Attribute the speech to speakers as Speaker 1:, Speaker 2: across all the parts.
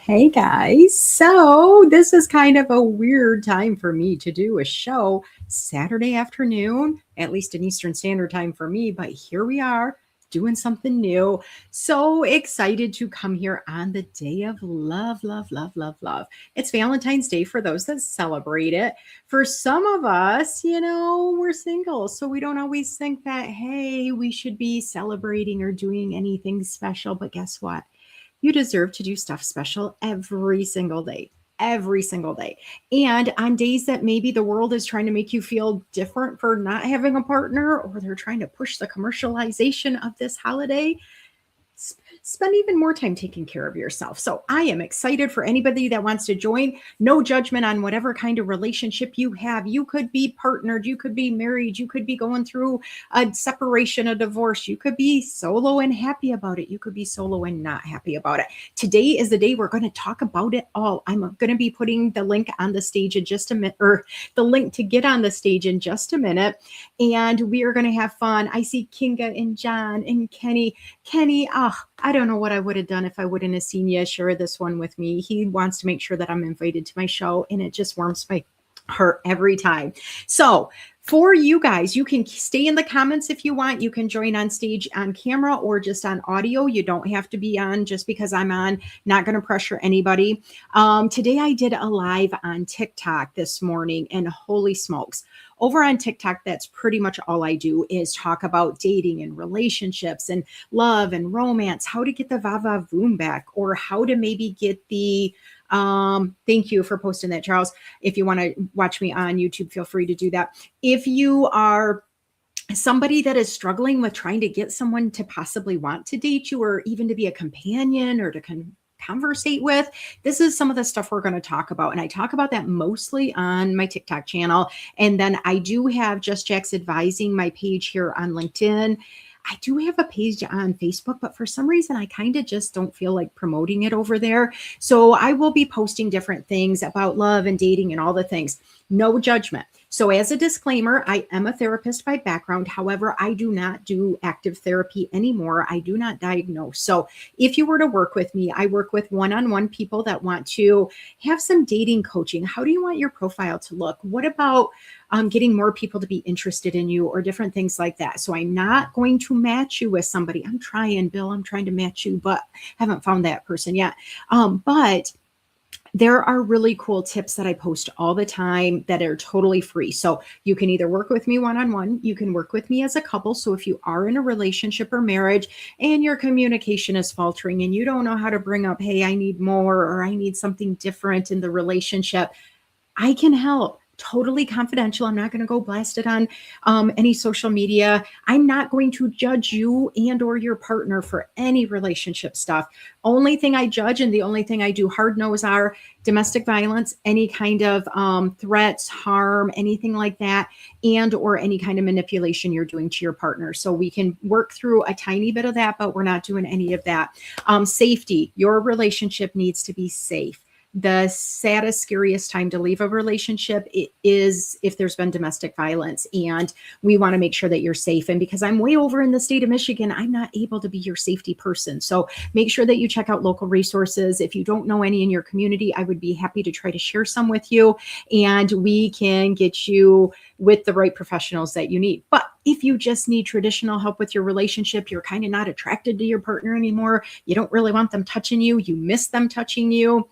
Speaker 1: Hey guys, so this is kind of a weird time for me to do a show Saturday afternoon, at least in Eastern Standard Time for me, but here we are doing something new. So excited to come here on the day of love, love, love, love, love. It's Valentine's Day for those that celebrate it. For some of us, we're single, so we don't always think that, hey, we should be celebrating or doing anything special, but guess what? You deserve to do stuff special every single day. Every single day. And on days that maybe the world is trying to make you feel different for not having a partner, or they're trying to push the commercialization of this holiday, spend even more time taking care of yourself. So I am excited for anybody that wants to join. No judgment on whatever kind of relationship you have. You could be partnered, you could be married, you could be going through a separation, a divorce, you could be solo and happy about it, you could be solo and not happy about it. Today is the day we're going to talk about it all. I'm going to be putting the link on the stage in just a minute, or the link to get on the stage in just a minute, and we are going to have fun. I see Kinga and John and Kenny. I don't know what I would have done if I wouldn't have seen you share this one with me. He wants to make sure that I'm invited to my show, and it just warms my heart every time. So for you guys, you can stay in the comments if you want. You can join on stage on camera or just on audio. You don't have to be on just because I'm on. Not going to pressure anybody. Today I did a live on TikTok this morning, and holy smokes. Over on TikTok, that's pretty much all I do is talk about dating and relationships and love and romance, how to get the va-va-voom back, or how to maybe get the, thank you for posting that, Charles. If you want to watch me on YouTube, feel free to do that. If you are somebody that is struggling with trying to get someone to possibly want to date you, or even to be a companion, or to conversate with, this is some of the stuff we're going to talk about. And I talk about that mostly on my TikTok channel. And then I do have Just Jax Advising, my page here on LinkedIn. I do have a page on Facebook, but for some reason, I kind of just don't feel like promoting it over there. So I will be posting different things about love and dating and all the things. No judgment. So as a disclaimer, I am a therapist by background. However, I do not do active therapy anymore. I do not diagnose. So if you were to work with me, I work with one-on-one people that want to have some dating coaching. How do you want your profile to look? What about getting more people to be interested in you, or different things like that? So I'm not going to match you with somebody. I'm trying, Bill. I'm trying to match you, but haven't found that person yet. But there are really cool tips that I post all the time that are totally free. So you can either work with me one-on-one, you can work with me as a couple. So if you are in a relationship or marriage and your communication is faltering and you don't know how to bring up, hey, I need more, or I need something different in the relationship, I can help. Totally confidential. I'm not going to go blast it on any social media. I'm not going to judge you and or your partner for any relationship stuff. Only thing I judge, and the only thing I do hard nose, are domestic violence, any kind of threats, harm, anything like that, and or any kind of manipulation you're doing to your partner. So we can work through a tiny bit of that, but we're not doing any of that. Safety. Your relationship needs to be safe. The saddest, scariest time to leave a relationship is if there's been domestic violence, and we want to make sure that you're safe. And because I'm way over in the state of Michigan, I'm not able to be your safety person. So make sure that you check out local resources. If you don't know any in your community, I would be happy to try to share some with you, and we can get you with the right professionals that you need. But if you just need traditional help with your relationship, you're kind of not attracted to your partner anymore, you don't really want them touching you, you miss them touching you,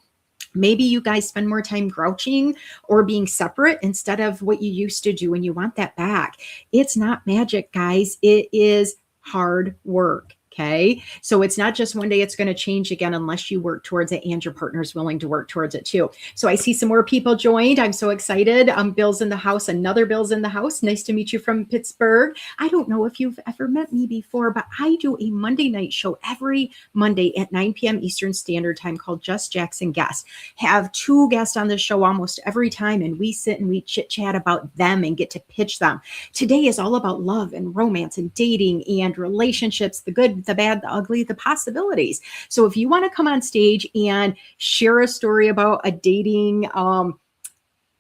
Speaker 1: maybe you guys spend more time grouching or being separate instead of what you used to do, and you want that back. It's not magic, guys. It is hard work. Okay. So it's not just one day it's going to change again unless you work towards it and your partner is willing to work towards it too. So I see some more people joined. I'm so excited. Bill's in the house. Another Bill's in the house. Nice to meet you from Pittsburgh. I don't know if you've ever met me before, but I do a Monday night show every Monday at 9 p.m. Eastern Standard Time called Just Jax and Guests. Have two guests on the show almost every time, and we sit and we chit chat about them and get to pitch them. Today is all about love and romance and dating and relationships, the good, the bad, the ugly, the possibilities. So if you want to come on stage and share a story about a dating,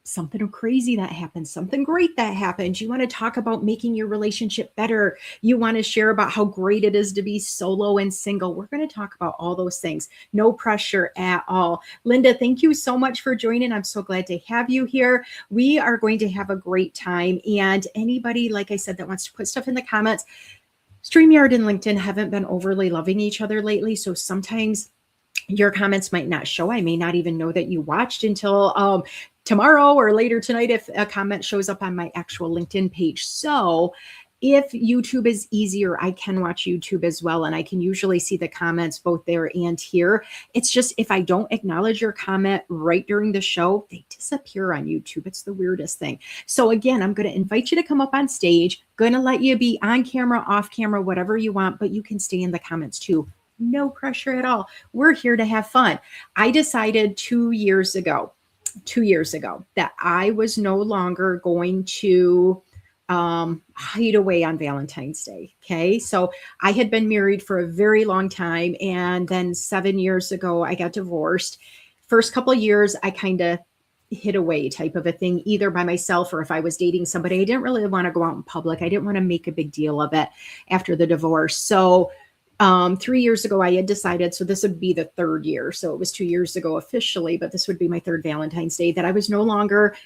Speaker 1: something crazy that happened, something great that happened. You want to talk about making your relationship better. You want to share about how great it is to be solo and single. We're going to talk about all those things. No pressure at all. Linda, thank you so much for joining. I'm so glad to have you here. We are going to have a great time. And anybody, like I said, that wants to put stuff in the comments, StreamYard and LinkedIn haven't been overly loving each other lately. So sometimes your comments might not show. I may not even know that you watched until tomorrow or later tonight if a comment shows up on my actual LinkedIn page. So if YouTube is easier, I can watch YouTube as well. And I can usually see the comments both there and here. It's just if I don't acknowledge your comment right during the show, they disappear on YouTube. It's the weirdest thing. So again, I'm going to invite you to come up on stage. Going to let you be on camera, off camera, whatever you want, but you can stay in the comments too. No pressure at all. We're here to have fun. I decided 2 years ago that I was no longer going to hide away on Valentine's Day. Okay. So I had been married for a very long time. And then 7 years ago, I got divorced. First couple of years, I kind of hid away type of a thing, either by myself or if I was dating somebody. I didn't really want to go out in public. I didn't want to make a big deal of it after the divorce. So 3 years ago, I had decided, so this would be the third year. So it was 2 years ago officially, but this would be my third Valentine's Day, that I was no longer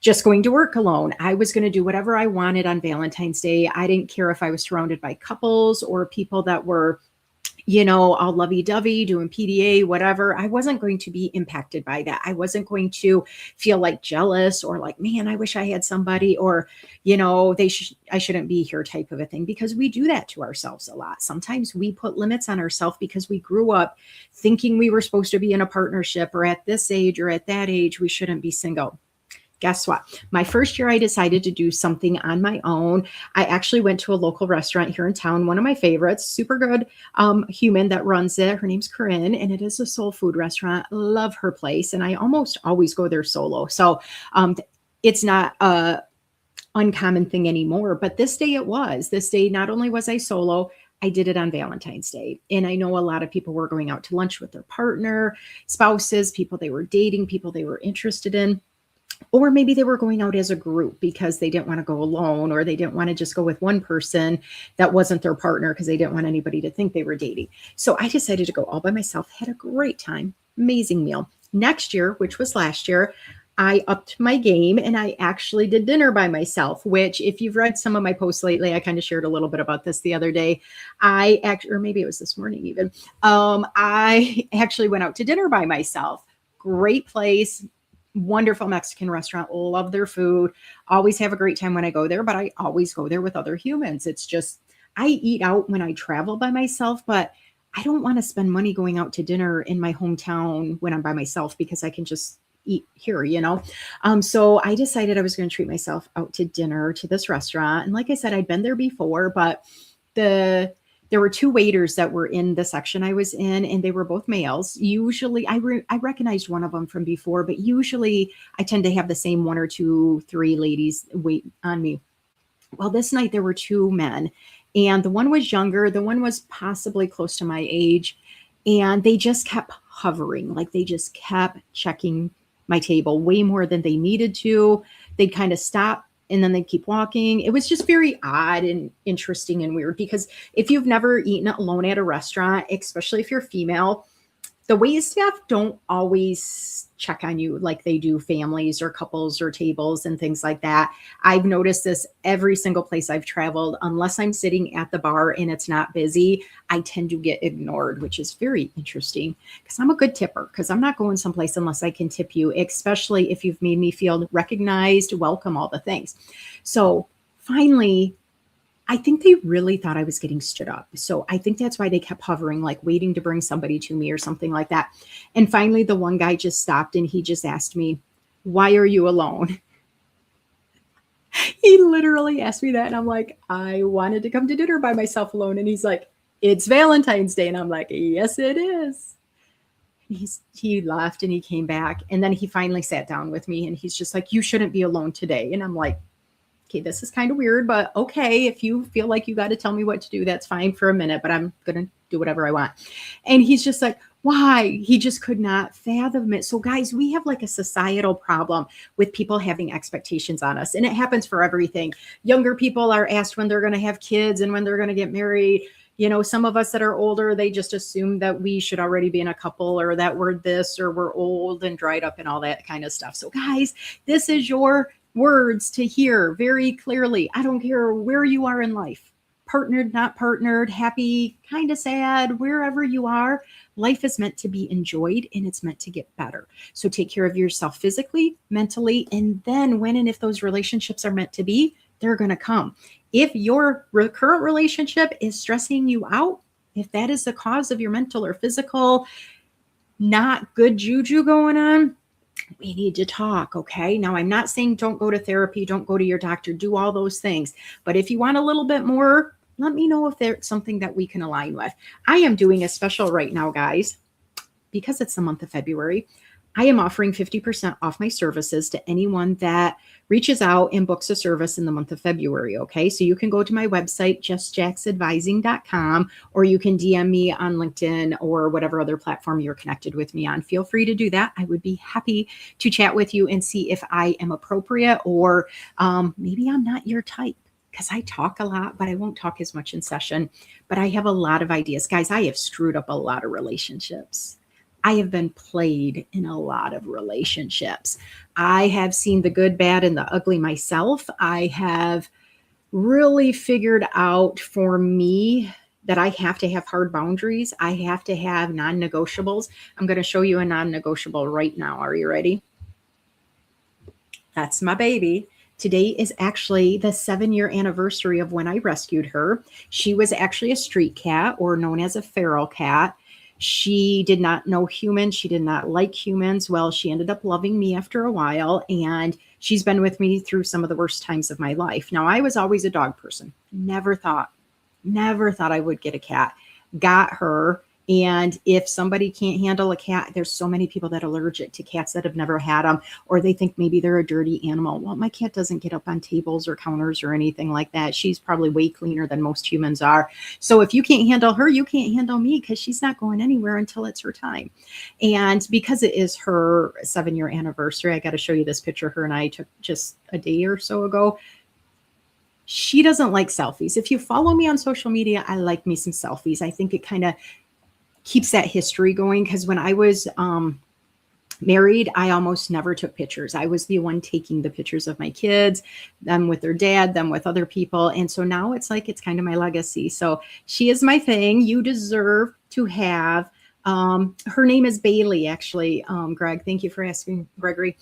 Speaker 1: just going to work alone. I was going to do whatever I wanted on Valentine's Day. I didn't care if I was surrounded by couples or people that were, all lovey-dovey, doing PDA, whatever. I wasn't going to be impacted by that. I wasn't going to feel like jealous or like, man, I wish I had somebody, or, I shouldn't be here type of a thing, because we do that to ourselves a lot. Sometimes we put limits on ourselves because we grew up thinking we were supposed to be in a partnership, or at this age or at that age, we shouldn't be single. Guess what? My first year, I decided to do something on my own. I actually went to a local restaurant here in town, one of my favorites, super good human that runs it. Her name's Corinne, and it is a soul food restaurant. Love her place. And I almost always go there solo. So it's not a uncommon thing anymore, but this day it was. This day, not only was I solo, I did it on Valentine's Day. And I know a lot of people were going out to lunch with their partner, spouses, people they were dating, people they were interested in. Or maybe they were going out as a group because they didn't want to go alone, or they didn't want to just go with one person that wasn't their partner because they didn't want anybody to think they were dating. So I decided to go all by myself, had a great time, amazing meal. Next year, which was last year, I upped my game and I actually did dinner by myself, which if you've read some of my posts lately, I kind of shared a little bit about this the other day. Or maybe it was this morning even. I actually went out to dinner by myself. Great place. Wonderful Mexican restaurant. Love their food. Always have a great time when I go there, but I always go there with other humans. It's just, I eat out when I travel by myself, but I don't want to spend money going out to dinner in my hometown when I'm by myself because I can just eat here, So I decided I was going to treat myself out to dinner to this restaurant. And like I said, I'd been there before, but there were two waiters that were in the section I was in, and they were both males. Usually, I recognized one of them from before, but usually I tend to have the same 1 or 2, 3 ladies wait on me. Well, this night there were 2 men, and the one was younger. The one was possibly close to my age, and they just kept hovering. Like they just kept checking my table way more than they needed to. They'd kind of stop and then they keep walking. It was just very odd and interesting and weird, because if you've never eaten alone at a restaurant, especially if you're female, the wait staff don't always check on you like they do families or couples or tables and things like that. I've noticed this every single place I've traveled. Unless I'm sitting at the bar and it's not busy, I tend to get ignored, which is very interesting because I'm a good tipper, because I'm not going someplace unless I can tip you, especially if you've made me feel recognized, welcome, all the things. So finally, I think they really thought I was getting stood up. So I think that's why they kept hovering, like waiting to bring somebody to me or something like that. And finally, the one guy just stopped and he just asked me, "Why are you alone?" He literally asked me that. And I'm like, "I wanted to come to dinner by myself alone." And he's like, "It's Valentine's Day." And I'm like, "Yes, it is." He left and he came back. And then he finally sat down with me and he's just like, "You shouldn't be alone today." And I'm like, okay, this is kind of weird, but okay, if you feel like you got to tell me what to do, that's fine for a minute, but I'm going to do whatever I want. And he's just like, why? He just could not fathom it. So, guys, we have like a societal problem with people having expectations on us, and it happens for everything. Younger people are asked when they're going to have kids and when they're going to get married. Some of us that are older, they just assume that we should already be in a couple, or that we're this, or we're old and dried up and all that kind of stuff. So, guys, this is your words to hear very clearly. I don't care where you are in life, partnered, not partnered, happy, kind of sad, wherever you are. Life is meant to be enjoyed, and it's meant to get better. So take care of yourself physically, mentally, and then when and if those relationships are meant to be, they're going to come. If your current relationship is stressing you out, if that is the cause of your mental or physical not good juju going on, we need to talk. Okay. Now, I'm not saying don't go to therapy, don't go to your doctor, do all those things. But if you want a little bit more, let me know if there's something that we can align with. I am doing a special right now, guys, because it's the month of February. I am offering 50% off my services to anyone that reaches out and books a service in the month of February. Okay. So you can go to my website, justjaxadvising.com, or you can DM me on LinkedIn or whatever other platform you're connected with me on. Feel free to do that. I would be happy to chat with you and see if I am appropriate, or maybe I'm not your type. Because I talk a lot, but I won't talk as much in session. But I have a lot of ideas. Guys, I have screwed up a lot of relationships. I have been played in a lot of relationships. I have seen the good, bad, and the ugly myself. I have really figured out for me that I have to have hard boundaries. I have to have non-negotiables. I'm going to show you a non-negotiable right now. Are you ready? That's my baby. Today is actually the 7-year anniversary of when I rescued her. She was actually a street cat, or known as a feral cat. She did not know humans. She did not like humans. Well, she ended up loving me after a while, and she's been with me through some of the worst times of my life. Now, I was always a dog person. Never thought I would get a cat. Got her. And if somebody can't handle a cat, there's so many people that are allergic to cats that have never had them, or they think maybe they're a dirty animal. Well, my cat doesn't get up on tables or counters or anything like that. She's probably way cleaner than most humans are. So if you can't handle her, you can't handle me, because she's not going anywhere until it's her time. And because it is her 7-year anniversary, I got to show you this picture her and I took just a day or so ago. She doesn't like selfies. If you follow me on social media, I like me some selfies. I think it kind of keeps that history going, because when I was married, I almost never took pictures. I was the one taking the pictures of my kids, them with their dad, them with other people. And so now it's like, it's kind of my legacy. So she is my thing. You deserve to have, her name is Bailey, actually. Greg, thank you for asking, Gregory.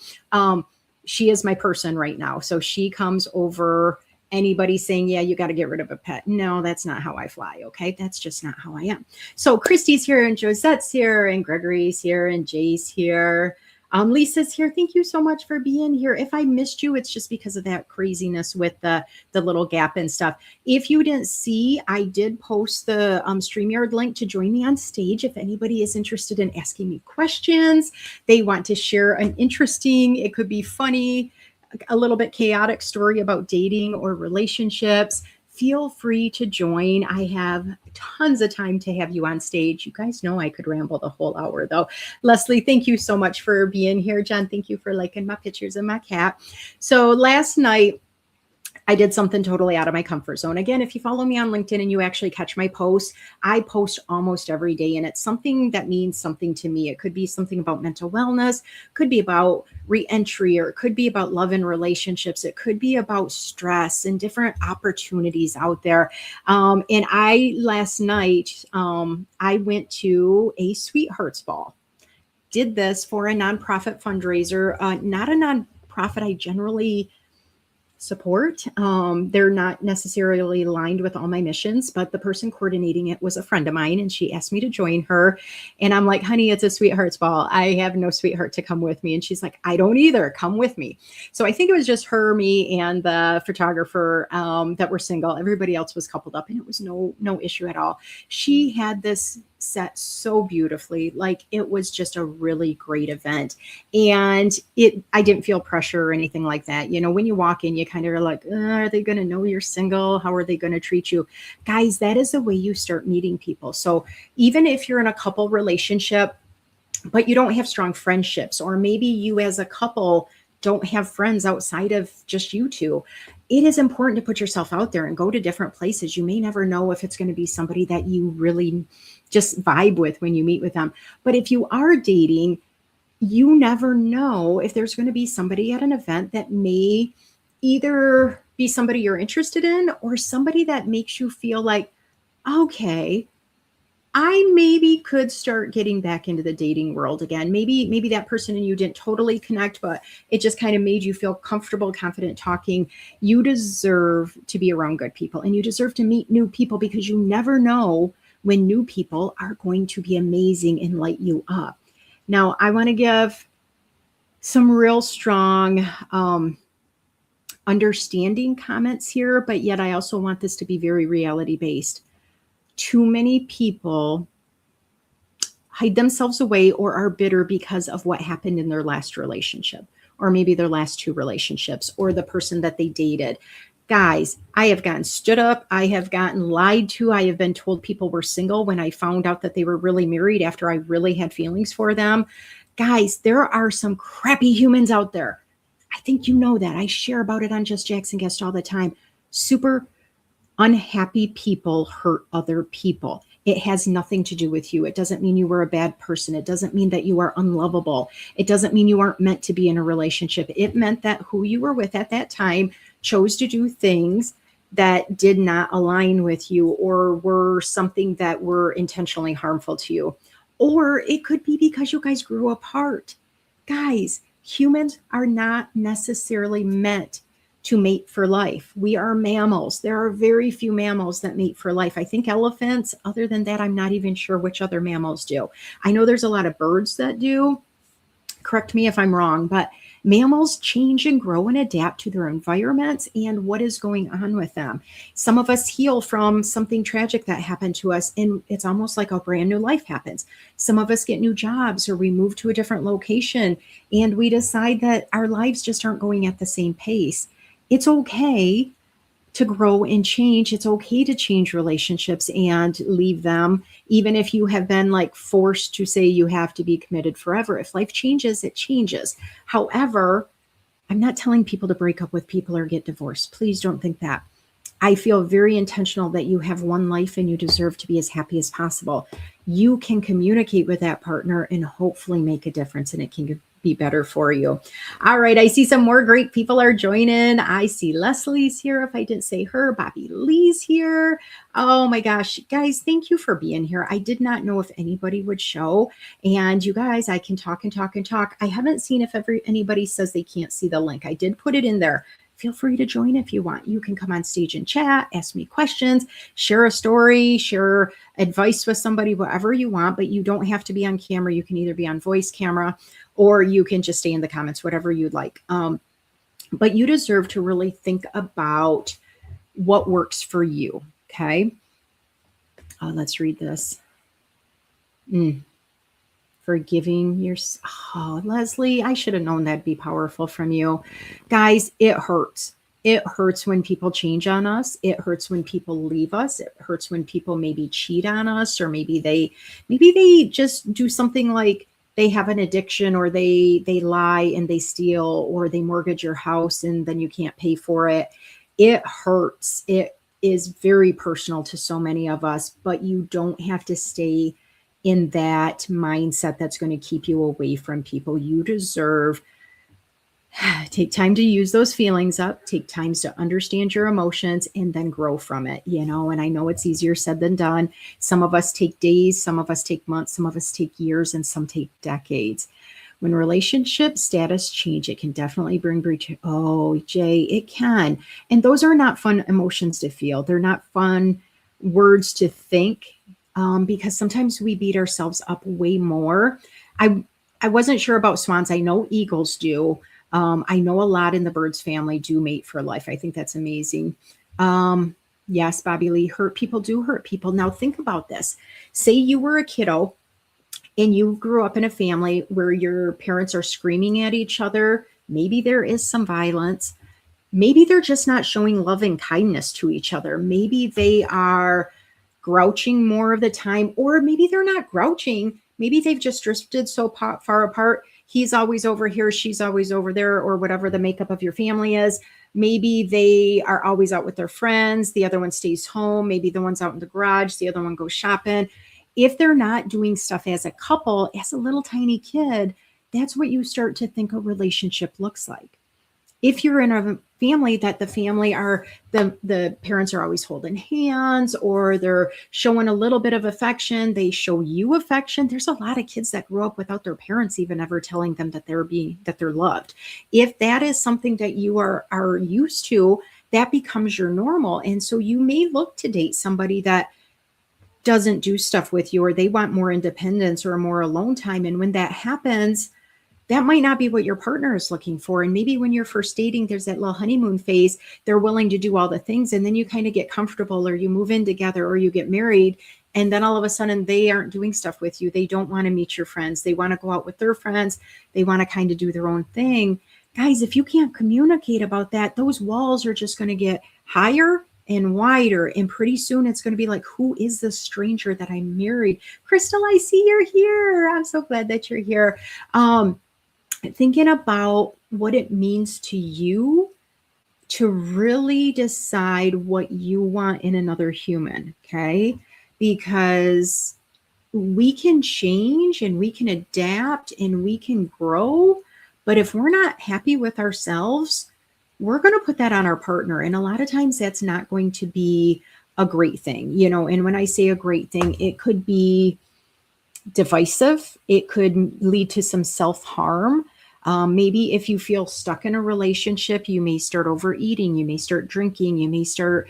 Speaker 1: She is my person right now. So she comes over. Anybody saying, yeah, you got to get rid of a pet. No, that's not how I fly. Okay. That's just not how I am. So Christy's here, and Josette's here, and Gregory's here, and Jay's here. Lisa's here. Thank you so much for being here. If I missed you, it's just because of that craziness with the little gap and stuff. If you didn't see, I did post the StreamYard link to join me on stage. If anybody is interested in asking me questions, they want to share an interesting, it could be funny, a little bit chaotic story about dating or relationships, feel free to join. I have tons of time to have you on stage. You guys know I could ramble the whole hour though. Leslie, thank you so much for being here. John, thank you for liking my pictures of my cat. So last night, I did something totally out of my comfort zone. Again, if you follow me on LinkedIn and you actually catch my posts, I post almost every day, and it's something that means something to me. It could be something about mental wellness, could be about reentry, or it could be about love and relationships. It could be about stress and different opportunities out there. And last night, I went to a Sweethearts Ball. Did this for a nonprofit fundraiser, not a nonprofit I generally support. They're not necessarily aligned with all my missions, but the person coordinating it was a friend of mine, and she asked me to join her. And I'm like, honey, it's a Sweethearts Ball. I have no sweetheart to come with me. And she's like, I don't either. Come with me. So I think it was just her, me, and the photographer that were single. Everybody else was coupled up, and it was no issue at all. She had this set so beautifully. Like, it was just a really great event. And I didn't feel pressure or anything like that. You know, when you walk in, you kind of are like, are they going to know you're single? How are they going to treat you? Guys, that is the way you start meeting people. So even if you're in a couple relationship, but you don't have strong friendships, or maybe you as a couple don't have friends outside of just you two, it is important to put yourself out there and go to different places. You may never know if it's going to be somebody that you really just vibe with when you meet with them. But if you are dating, you never know if there's going to be somebody at an event that may either be somebody you're interested in, or somebody that makes you feel like, okay, I maybe could start getting back into the dating world again. Maybe that person and you didn't totally connect, but it just kind of made you feel comfortable, confident talking. You deserve to be around good people, and you deserve to meet new people, because you never know when new people are going to be amazing and light you up. Now, I want to give some real strong understanding comments here, but yet I also want this to be very reality based. Too many people hide themselves away or are bitter because of what happened in their last relationship, or maybe their last two relationships, or the person that they dated. Guys, I have gotten stood up. I have gotten lied to. I have been told people were single when I found out that they were really married after I really had feelings for them. Guys, there are some crappy humans out there. I think you know that. I share about it on Just Jax and Guest all the time. Super unhappy people hurt other people. It has nothing to do with you. It doesn't mean you were a bad person. It doesn't mean that you are unlovable. It doesn't mean you aren't meant to be in a relationship. It meant that who you were with at that time chose to do things that did not align with you, or were something that were intentionally harmful to you. Or it could be because you guys grew apart. Guys, humans are not necessarily meant to mate for life. We are mammals. There are very few mammals that mate for life. I think elephants. Other than that, I'm not even sure which other mammals do. I know there's a lot of birds that do. Correct me if I'm wrong, but mammals change and grow and adapt to their environments and what is going on with them. Some of us heal from something tragic that happened to us, and it's almost like a brand new life happens. Some of us get new jobs, or we move to a different location, and we decide that our lives just aren't going at the same pace. It's okay to grow and change. It's okay to change relationships and leave them, even if you have been like forced to say you have to be committed forever. If life changes, it changes. However, I'm not telling people to break up with people or get divorced. Please don't think that. I feel very intentional that you have one life and you deserve to be as happy as possible. You can communicate with that partner and hopefully make a difference, and it can be better for you. All right. I see some more great people are joining. I see Leslie's here. If I didn't say her, Bobby Lee's here. Oh my gosh, guys, thank you for being here. I did not know if anybody would show. And you guys, I can talk and talk and talk. I haven't seen if anybody says they can't see the link. I did put it in there. Feel free to join if you want. You can come on stage and chat, ask me questions, share a story, share advice with somebody, whatever you want, but you don't have to be on camera. You can either be on voice camera, or you can just stay in the comments, whatever you'd like. But you deserve to really think about what works for you. Okay. Let's read this. Forgiving your, oh, Leslie, I should have known that'd be powerful from you. Guys, it hurts. It hurts when people change on us. It hurts when people leave us. It hurts when people maybe cheat on us, or maybe they just do something like they have an addiction, or they lie and they steal, or they mortgage your house and then you can't pay for it. It hurts. It is very personal to so many of us, but you don't have to stay in that mindset that's going to keep you away from people. You deserve take time to use those feelings up, take time to understand your emotions, and then grow from it, and I know it's easier said than done. Some of us take days, some of us take months, some of us take years, and some take decades. When relationship status change, it can definitely bring breach. Oh, Jay, it can. And those are not fun emotions to feel. They're not fun words to think. Because sometimes we beat ourselves up way more. I wasn't sure about swans. I know eagles do. I know a lot in the birds family do mate for life. I think that's amazing. Yes, Bobby Lee, hurt people do hurt people. Now think about this. Say you were a kiddo and you grew up in a family where your parents are screaming at each other. Maybe there is some violence. Maybe they're just not showing love and kindness to each other. Maybe they are grouching more of the time, or maybe they're not grouching. Maybe they've just drifted so far apart. He's always over here, she's always over there, or whatever the makeup of your family is. Maybe they are always out with their friends. The other one stays home. Maybe the one's out in the garage. The other one goes shopping. If they're not doing stuff as a couple, as a little tiny kid, that's what you start to think a relationship looks like. If you're in a family that the family are the parents are always holding hands, or they're showing a little bit of affection, they show you affection. There's a lot of kids that grow up without their parents even ever telling them that they're loved. If that is something that you are used to, that becomes your normal. And so you may look to date somebody that doesn't do stuff with you, or they want more independence or more alone time. And when that happens, that might not be what your partner is looking for. And maybe when you're first dating, there's that little honeymoon phase. They're willing to do all the things. And then you kind of get comfortable, or you move in together, or you get married. And then all of a sudden they aren't doing stuff with you. They don't want to meet your friends. They want to go out with their friends. They want to kind of do their own thing. Guys, if you can't communicate about that, those walls are just going to get higher and wider. And pretty soon it's going to be like, who is this stranger that I married? Crystal, I see you're here. I'm so glad that you're here. Thinking about what it means to you to really decide what you want in another human, okay? Because we can change and we can adapt and we can grow, but if we're not happy with ourselves, we're going to put that on our partner. And a lot of times that's not going to be a great thing, you know. And when I say a great thing, it could be divisive. It could lead to some self-harm. Maybe if you feel stuck in a relationship, you may start overeating, you may start drinking, you may start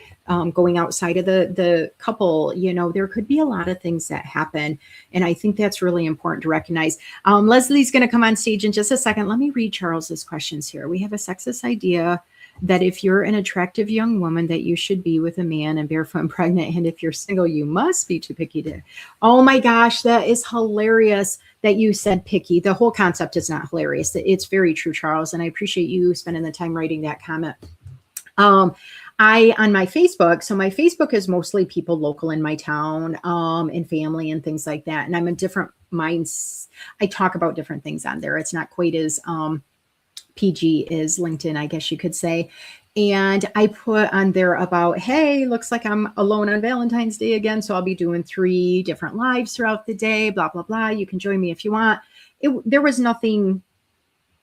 Speaker 1: going outside of the couple. You know, there could be a lot of things that happen. And I think that's really important to recognize. Leslie's going to come on stage in just a second. Let me read Charles's questions here. We have a sexist idea that if you're an attractive young woman, that you should be with a man and barefoot and pregnant. And if you're single, you must be too picky to. Oh my gosh, that is hilarious that you said picky. The whole concept is not hilarious. It's very true, Charles. And I appreciate you spending the time writing that comment. On my Facebook, so my Facebook is mostly people local in my town, and family and things like that. And I'm in different minds. I talk about different things on there. It's not quite as, PG is LinkedIn, I guess you could say. And I put on there about, hey, looks like I'm alone on Valentine's Day again. So I'll be doing 3 different lives throughout the day, blah, blah, blah. You can join me if you want. There was nothing,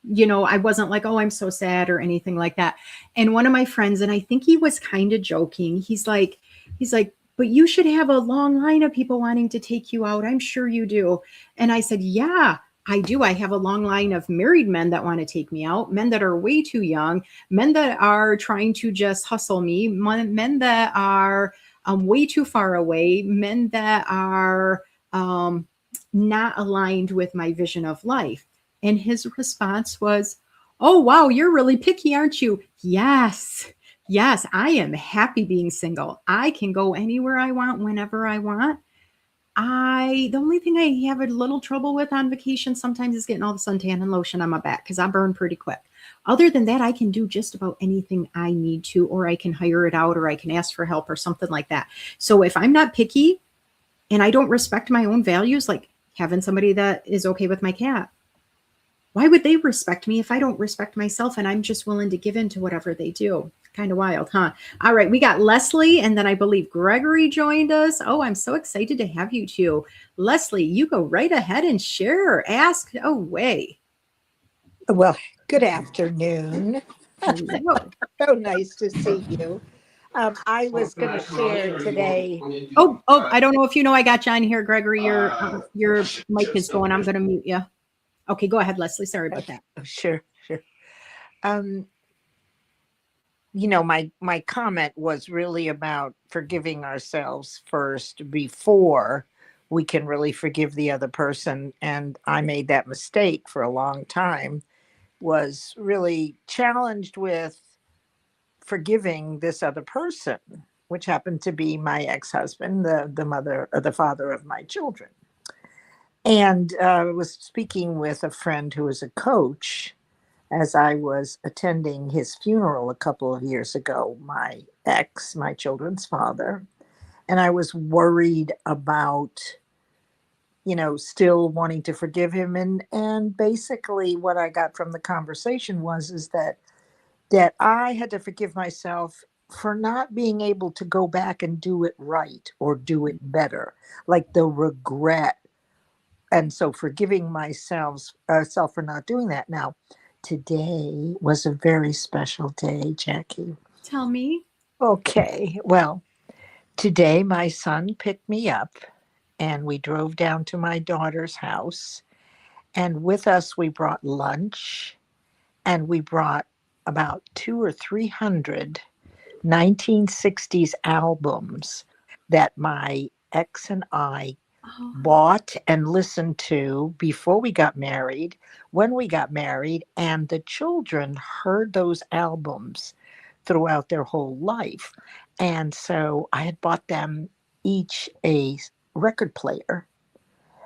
Speaker 1: you know, I wasn't like, oh, I'm so sad or anything like that. And one of my friends, and I think he was kind of joking. He's like, but you should have a long line of people wanting to take you out. I'm sure you do. And I said, yeah, I do. I have a long line of married men that want to take me out, men that are way too young, men that are trying to just hustle me, men that are way too far away, men that are not aligned with my vision of life. And his response was, oh, wow, you're really picky, aren't you? Yes. Yes, I am happy being single. I can go anywhere I want, whenever I want. The only thing I have a little trouble with on vacation sometimes is getting all the suntan and lotion on my back because I burn pretty quick. Other than that, I can do just about anything I need to, or I can hire it out, or I can ask for help or something like that. So if I'm not picky and I don't respect my own values, like having somebody that is okay with my cat, why would they respect me if I don't respect myself and I'm just willing to give in to whatever they do? Kind of wild, huh? All right, we got Leslie, and then I believe Gregory joined us. Oh, I'm so excited to have you two. Leslie, you go right ahead and share, ask away.
Speaker 2: Well, good afternoon.
Speaker 1: Hello.
Speaker 2: So nice to see you. I was going to share today.
Speaker 1: Oh, I don't know if you know I got you on here, Gregory. Your mic is going. I'm going to mute you. Okay, go ahead, Leslie. Sorry about that.
Speaker 2: Oh, sure. You know, my comment was really about forgiving ourselves first before we can really forgive the other person. And I made that mistake for a long time, was really challenged with forgiving this other person. which happened to be my ex-husband, the mother or the father of my children. And I was speaking with a friend who is a coach as I was attending his funeral a couple of years ago, my ex, my children's father. And I was worried about, still wanting to forgive him. And basically what I got from the conversation was is that I had to forgive myself for not being able to go back and do it right or do it better, like the regret. And so forgiving myself self for not doing that. Now, today was a very special day, Jackie.
Speaker 1: Tell me.
Speaker 2: Okay, well, today my son picked me up and we drove down to my daughter's house. And with us, we brought lunch and we brought about two or 300 1960s albums that my ex and I
Speaker 1: Oh,
Speaker 2: bought and listened to before we got married, when we got married, and the children heard those albums throughout their whole life. And so I had bought them each a record player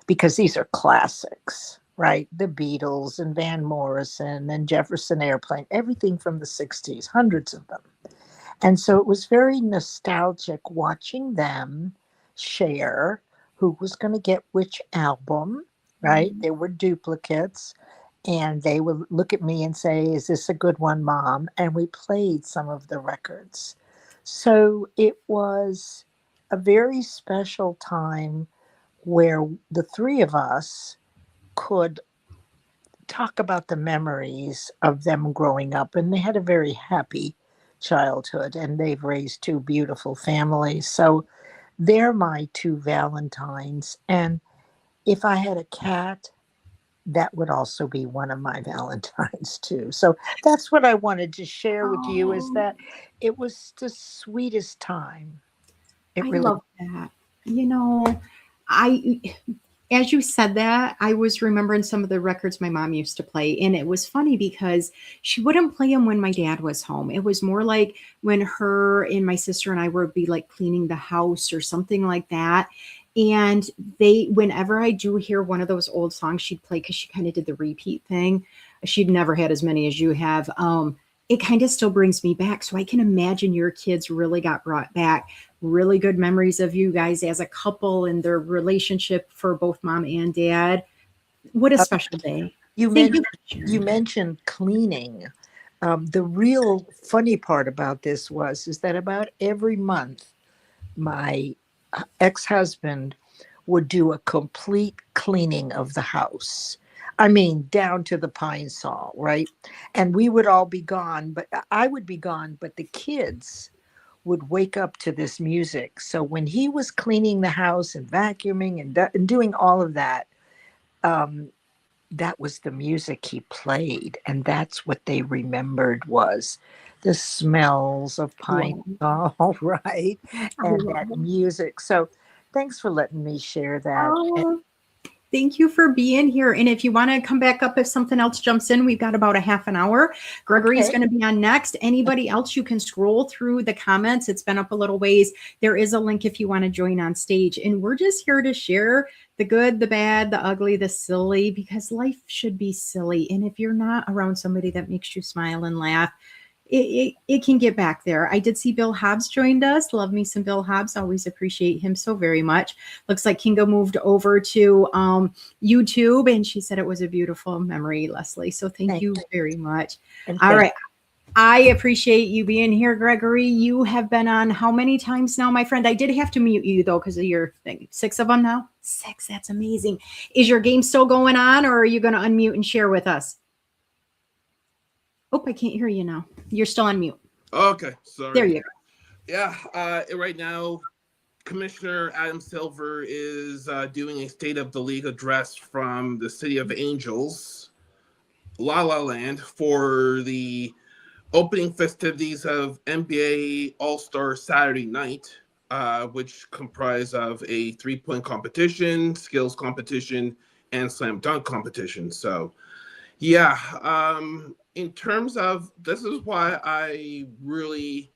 Speaker 2: because these are classics, right? The Beatles and Van Morrison and Jefferson Airplane, everything from the 60s, hundreds of them. And so it was very nostalgic watching them share who was going to get which album, right?
Speaker 1: mm.
Speaker 2: There were duplicates. And they would look at me and say, "Is this a good one, Mom?" And we played some of the records. So it was a very special time where the three of us could talk about the memories of them growing up. And they had a very happy childhood and they've raised two beautiful families. So they're my two Valentines. And if I had a cat, that would also be one of my Valentines too. So that's what I wanted to share with you is
Speaker 1: Oh,
Speaker 2: that it was the sweetest time. It
Speaker 1: I
Speaker 2: really
Speaker 1: love that. You know, I as you said that, I was remembering some of the records my mom used to play, and it was funny because she wouldn't play them when my dad was home. It was more like when her and my sister and I would be like cleaning the house or something like that. And whenever I do hear one of those old songs she'd play, because she kind of did the repeat thing, she'd never had as many as you have. It kind of still brings me back. So I can imagine your kids really got brought back. Really good memories of you guys as a couple and their relationship for both mom and dad. What a
Speaker 2: uh,
Speaker 1: special day.
Speaker 2: you
Speaker 1: Thank you
Speaker 2: mentioned
Speaker 1: for
Speaker 2: you
Speaker 1: sharing.
Speaker 2: mentioned cleaning. The real funny part about this is that about every month my ex-husband would do a complete cleaning of the house. I mean, down to the pine saw, right? And we would all be gone, but I would be gone, but the kids would wake up to this music. So when he was cleaning the house and vacuuming and doing all of that, um, that was the music he played. And that's what they remembered was the smells of pine
Speaker 1: Wow.
Speaker 2: saw, right?
Speaker 1: I
Speaker 2: And
Speaker 1: love
Speaker 2: that
Speaker 1: it.
Speaker 2: music. So thanks for letting me share that. And
Speaker 1: Oh, thank you for being here. And if you want to come back up, if something else jumps in, we've got about a half an hour. Gregory's
Speaker 2: okay,
Speaker 1: going to be on next. Anybody else, you can scroll through the comments. It's been up a little ways. There is a link if you want to join on stage. And we're just here to share the good, the bad, the ugly, the silly, because life should be silly. And if you're not around somebody that makes you smile and laugh, it can get back there. I did see Bill Hobbs joined us. Love me some Bill Hobbs. Always appreciate him so very much. Looks like Kinga moved over to YouTube and she said it was a beautiful memory, Leslie. So thank
Speaker 2: thank
Speaker 1: you
Speaker 2: you.
Speaker 1: very much.
Speaker 2: And
Speaker 1: All
Speaker 2: thank
Speaker 1: right. I appreciate you being here, Gregory. You have been on how many times now, my friend? I did have to mute you though because of your thing. 6 of them now? 6. That's amazing. Is your game still going on or are you going to unmute and share with us? Oh, I can't hear you now. You're still on mute.
Speaker 3: Okay,
Speaker 1: There
Speaker 3: sorry.
Speaker 1: you go.
Speaker 3: Yeah, right now, Commissioner Adam Silver is doing a State of the League address from the City of Angels, La La Land, for the opening festivities of NBA All Star Saturday Night, which comprise of a 3-point competition, skills competition, and slam dunk competition. So, yeah, in terms of this is why I really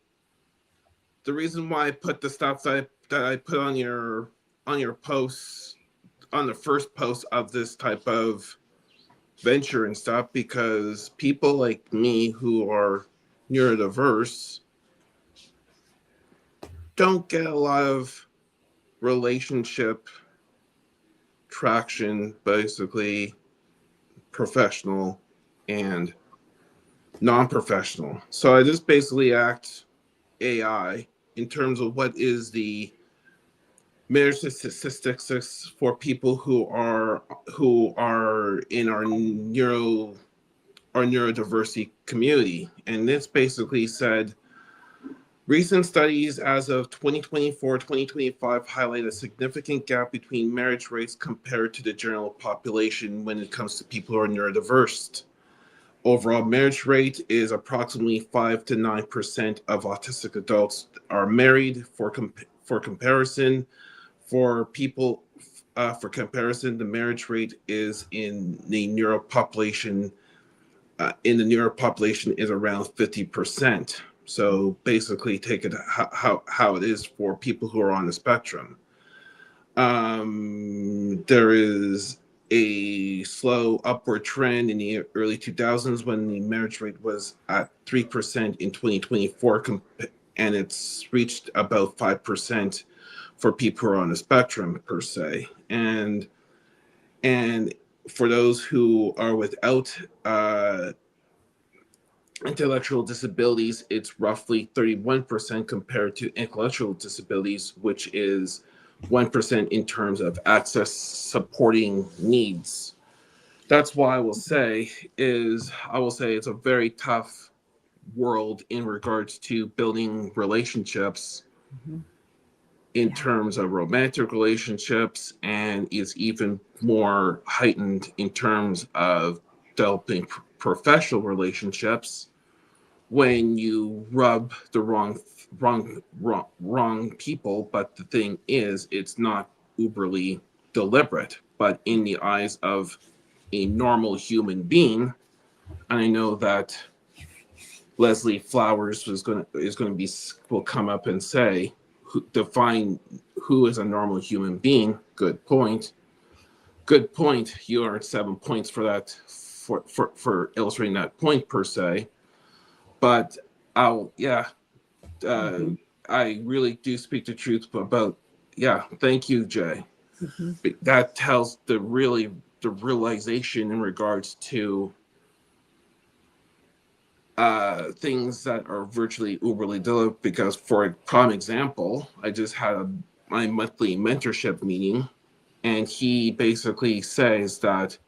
Speaker 3: the reason why I put the stuff that I put on your posts, on the first post of this type of venture and stuff, because people like me who are neurodiverse don't get a lot of relationship traction, basically professional and non-professional. So I just basically act AI in terms of what is the marriage statistics for people who are in our neurodiversity community. And this basically said recent studies as of 2024-2025 highlight a significant gap between marriage rates compared to the general population when it comes to people who are neurodiverse. Overall marriage rate is approximately 5 to 9% of autistic adults are married. For comparison, for people, for comparison, the marriage rate is in the neuro population. In the neuro population is around 50%. So basically, take it how it is for people who are on the spectrum. There is a slow upward trend in the early 2000s when the marriage rate was at 3% in 2024, and it's reached about 5% for people who are on the spectrum per se. And for those who are without intellectual disabilities, it's roughly 31% compared to intellectual disabilities, which is 1% in terms of access supporting needs. That's why I will say it's a very tough world in regards to building relationships in terms of romantic relationships, and is even more heightened in terms of developing professional relationships when you rub the wrong people. But the thing is, it's not uberly deliberate, but in the eyes of a normal human being. And I know that Leslie Flowers will come up and say, define who is a normal human being. Good point. You earned 7 points for that, for illustrating that point per se. But I really do speak the truth about, thank you, Jay. That tells the realization in regards to things that are virtually uberly delivered. Because for a prime example, I just had my monthly mentorship meeting, and he basically says that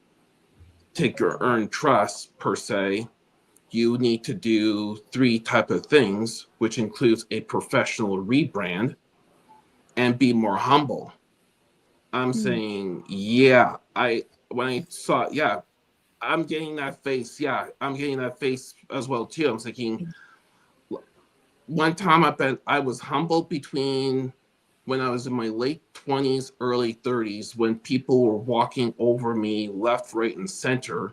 Speaker 3: take your earned trust per se, you need to do 3 type of things, which includes a professional rebrand and be more humble. I'm saying, when I saw, I'm getting that face. Yeah, I'm getting that face as well too. I'm thinking, one time I was humbled between when I was in my late 20s, early 30s, when people were walking over me left, right, and center.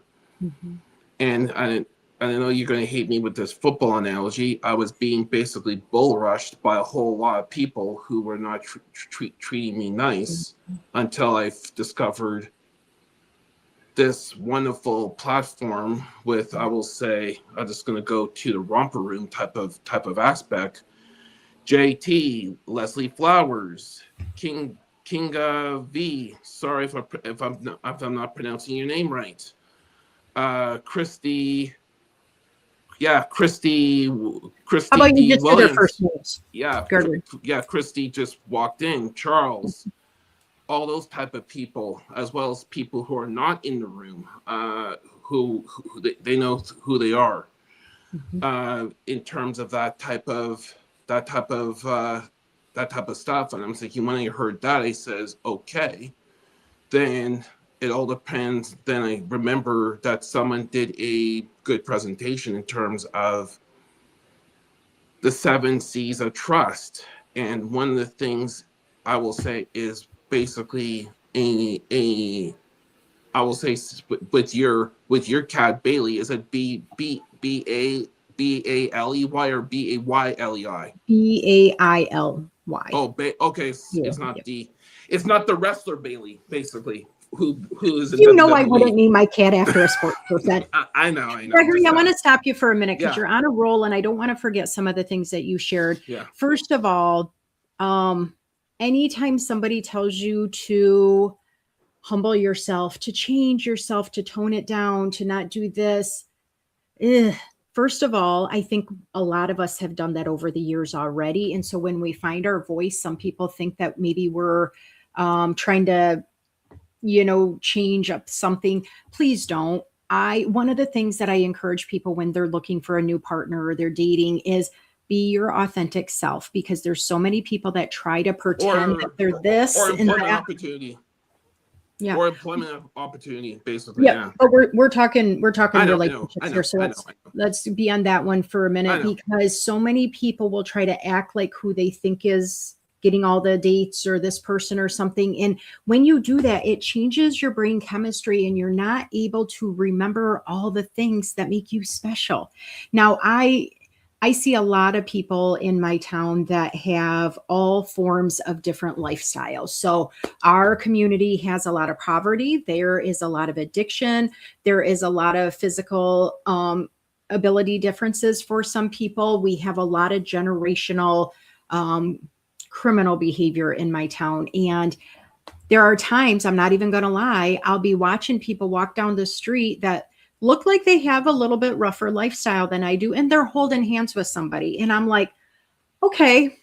Speaker 3: And I know you're going to hate me with this football analogy. I was being basically bull rushed by a whole lot of people who were not treating me nice, until I discovered this wonderful platform with, I will say, I'm just going to go to the romper room type of aspect. JT, Leslie Flowers, Kinga V. Sorry if I'm not pronouncing your name right. Christy. Yeah, Christy
Speaker 1: How about you
Speaker 3: D.
Speaker 1: just do their
Speaker 3: Williams.
Speaker 1: first names?
Speaker 3: Christy just walked in. Charles. All those type of people, as well as people who are not in the room, who they know who they are, in terms of that type of stuff. And I'm thinking, when I heard that, I says, okay, then it all depends. Then I remember that someone did a good presentation in terms of the 7 C's of trust. And one of the things I will say is basically I will say with your Cat Bailey, is it BACE? Baley or Baylei?
Speaker 1: Baily.
Speaker 3: Oh, okay.
Speaker 1: Yeah.
Speaker 3: It's not the. It's not the wrestler Bailey, basically, who is in
Speaker 1: You know I wouldn't
Speaker 3: WWE.
Speaker 1: name my cat after a sports person.
Speaker 3: I know. I'm
Speaker 1: Gregory,
Speaker 3: just
Speaker 1: I want
Speaker 3: saying.
Speaker 1: to stop you for a minute because
Speaker 3: Yeah.
Speaker 1: you're on a roll and I don't want to forget some of the things that you shared.
Speaker 3: Yeah.
Speaker 1: First of all, anytime somebody tells you to humble yourself, to change yourself, to tone it down, to not do this, first of all, I think a lot of us have done that over the years already. And so when we find our voice, some people think that maybe we're trying to, change up something. Please don't. One of the things that I encourage people when they're looking for a new partner or they're dating is be your authentic self, because there's so many people that try to pretend that they're this
Speaker 3: or
Speaker 1: and
Speaker 3: employment
Speaker 1: that.
Speaker 3: opportunity.
Speaker 1: Yeah.
Speaker 3: Or employment opportunity, basically.
Speaker 1: Yeah.
Speaker 3: Yeah.
Speaker 1: But we're talking relationships
Speaker 3: I know.
Speaker 1: here. So let's be on that one for a minute, because so many people will try to act like who they think is getting all the dates or this person or something. And when you do that, it changes your brain chemistry and you're not able to remember all the things that make you special. Now, I see a lot of people in my town that have all forms of different lifestyles. So our community has a lot of poverty. There is a lot of addiction. There is a lot of physical ability differences for some people. We have a lot of generational criminal behavior in my town. And there are times, I'm not even going to lie, I'll be watching people walk down the street that look like they have a little bit rougher lifestyle than I do, and they're holding hands with somebody. And I'm like, okay,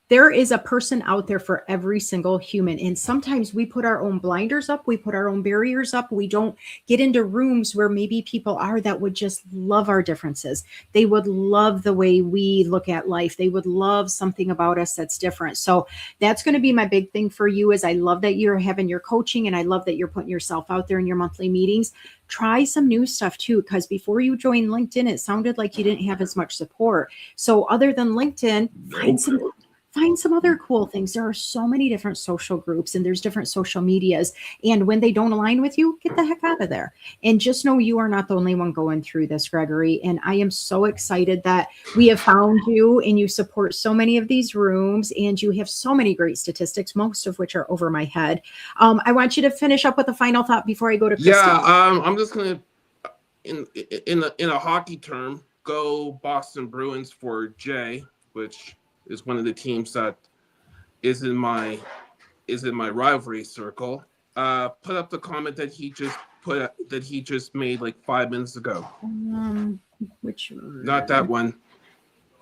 Speaker 1: there is a person out there for every single human. And sometimes we put our own blinders up, we put our own barriers up. We don't get into rooms where maybe people are that would just love our differences. They would love the way we look at life. They would love something about us that's different. So that's going to be my big thing for you. Is I love that you're having your coaching, and I love that you're putting yourself out there in your monthly meetings. Try some new stuff too, because before you joined LinkedIn, it sounded like you didn't have as much support. So other than LinkedIn, find some other cool things. There are so many different social groups and there's different social medias. And when they don't align with you, get the heck out of there. And just know you are not the only one going through this, Gregory. And I am so excited that we have found you and you support so many of these rooms and you have so many great statistics, most of which are over my head. I want you to finish up with a final thought before I go to Christy.
Speaker 3: Yeah, I'm just going to, in a hockey term, go Boston Bruins for Jay, which is one of the teams that is in my rivalry circle. Put up the comment that he just made like 5 minutes ago.
Speaker 1: Which one?
Speaker 3: Not that one.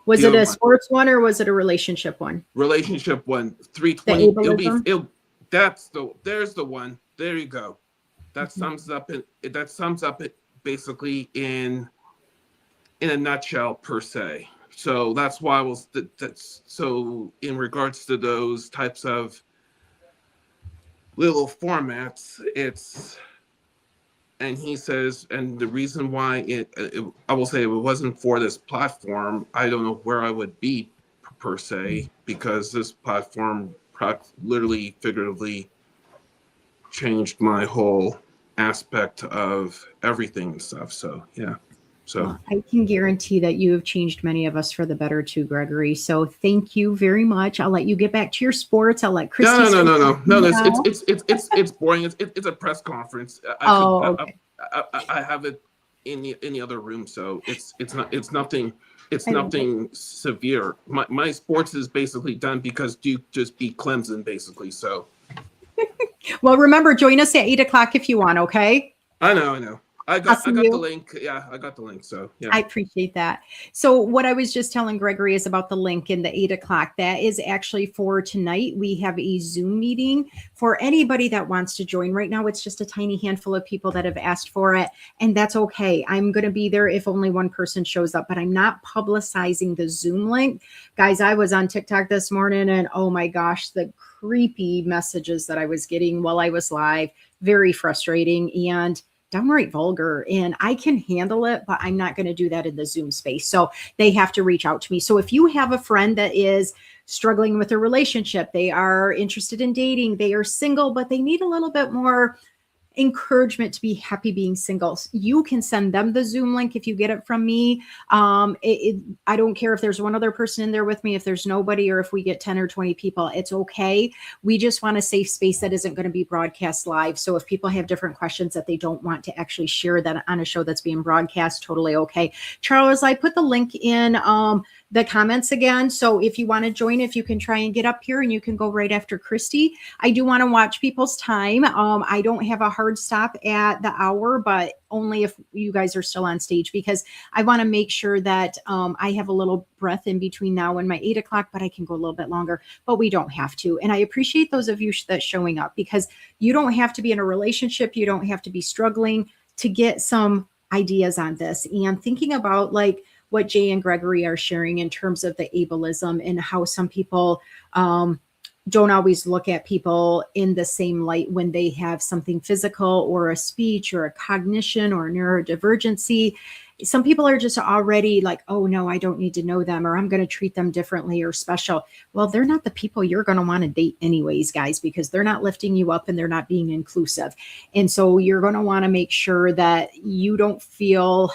Speaker 1: Was it a sports one or was it a relationship one?
Speaker 3: Relationship one. 320. There's the one. There you go. That sums up it basically in a nutshell per se. So that's why so in regards to those types of little formats, and he says, and the reason why I will say if it wasn't for this platform, I don't know where I would be per se, because this platform literally figuratively changed my whole aspect of everything and stuff. So yeah. So
Speaker 1: well, I can guarantee that you have changed many of us for the better too, Gregory. So thank you very much. I'll let you get back to your sports. I'll let Christy.
Speaker 3: No. It's boring. It's a press conference.
Speaker 1: Okay.
Speaker 3: I have it in the other room, so it's nothing. It's nothing severe. My sports is basically done because Duke just beat Clemson, basically. So.
Speaker 1: Well, remember, join us at 8:00 if you want. Okay.
Speaker 3: I know. I got the link. Yeah, I got the link. So yeah.
Speaker 1: I appreciate that. So what I was just telling Gregory is about the link in the 8:00. That is actually for tonight. We have a Zoom meeting for anybody that wants to join. Right now, it's just a tiny handful of people that have asked for it, and that's okay. I'm going to be there if only one person shows up, but I'm not publicizing the Zoom link. Guys, I was on TikTok this morning, and oh my gosh, the creepy messages that I was getting while I was live, very frustrating and downright vulgar, and I can handle it, but I'm not going to do that in the Zoom space. So they have to reach out to me. So if you have a friend that is struggling with a relationship, they are interested in dating, they are single, but they need a little bit more encouragement to be happy being single. You can send them the Zoom link if you get it from me. I don't care if there's one other person in there with me, if there's nobody, or if we get 10 or 20 people, it's okay. We just want a safe space that isn't going to be broadcast live. So if people have different questions that they don't want to actually share that on a show that's being broadcast, totally okay. Charles, I put the link in the comments again. So if you want to join, if you can try and get up here, and you can go right after Christy. I do want to watch people's time. I don't have a hard stop at the hour, but only if you guys are still on stage, because I want to make sure that I have a little breath in between now and my 8 o'clock, but I can go a little bit longer, but we don't have to. And I appreciate those of you that's showing up, because you don't have to be in a relationship. You don't have to be struggling to get some ideas on this. And thinking about like what Jay and Gregory are sharing in terms of the ableism and how some people don't always look at people in the same light when they have something physical or a speech or a cognition or neurodivergency. Some people are just already like, oh no, I don't need to know them, or I'm going to treat them differently or special. Well, they're not the people you're going to want to date anyways, guys, because they're not lifting you up and they're not being inclusive. And so you're going to want to make sure that you don't feel,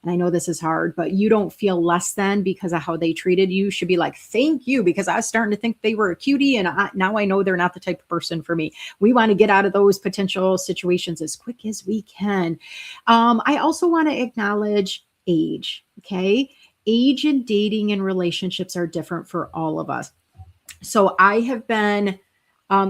Speaker 1: and I know this is hard, but you don't feel less than because of how they treated you. You should be like, thank you, because I was starting to think they were a cutie, and now I know they're not the type of person for me. We want to get out of those potential situations as quick as we can. I also want to acknowledge age, okay? Age in dating and relationships are different for all of us. So I have been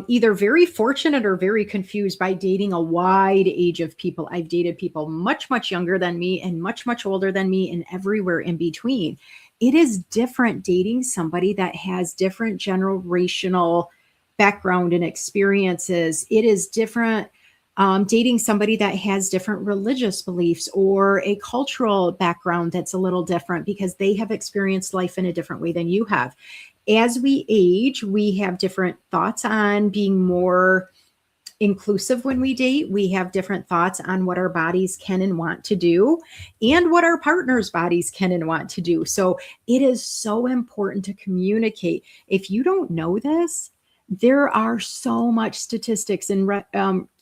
Speaker 1: either very fortunate or very confused by dating a wide age of people. I've dated people much, much younger than me and much, much older than me and everywhere in between. It is different dating somebody that has different generational background and experiences. It is different dating somebody that has different religious beliefs or a cultural background that's a little different, because they have experienced life in a different way than you have. As we age, we have different thoughts on being more inclusive when we date. We have different thoughts on what our bodies can and want to do, and what our partner's bodies can and want to do. So it is so important to communicate. If you don't know this, there are so much statistics, and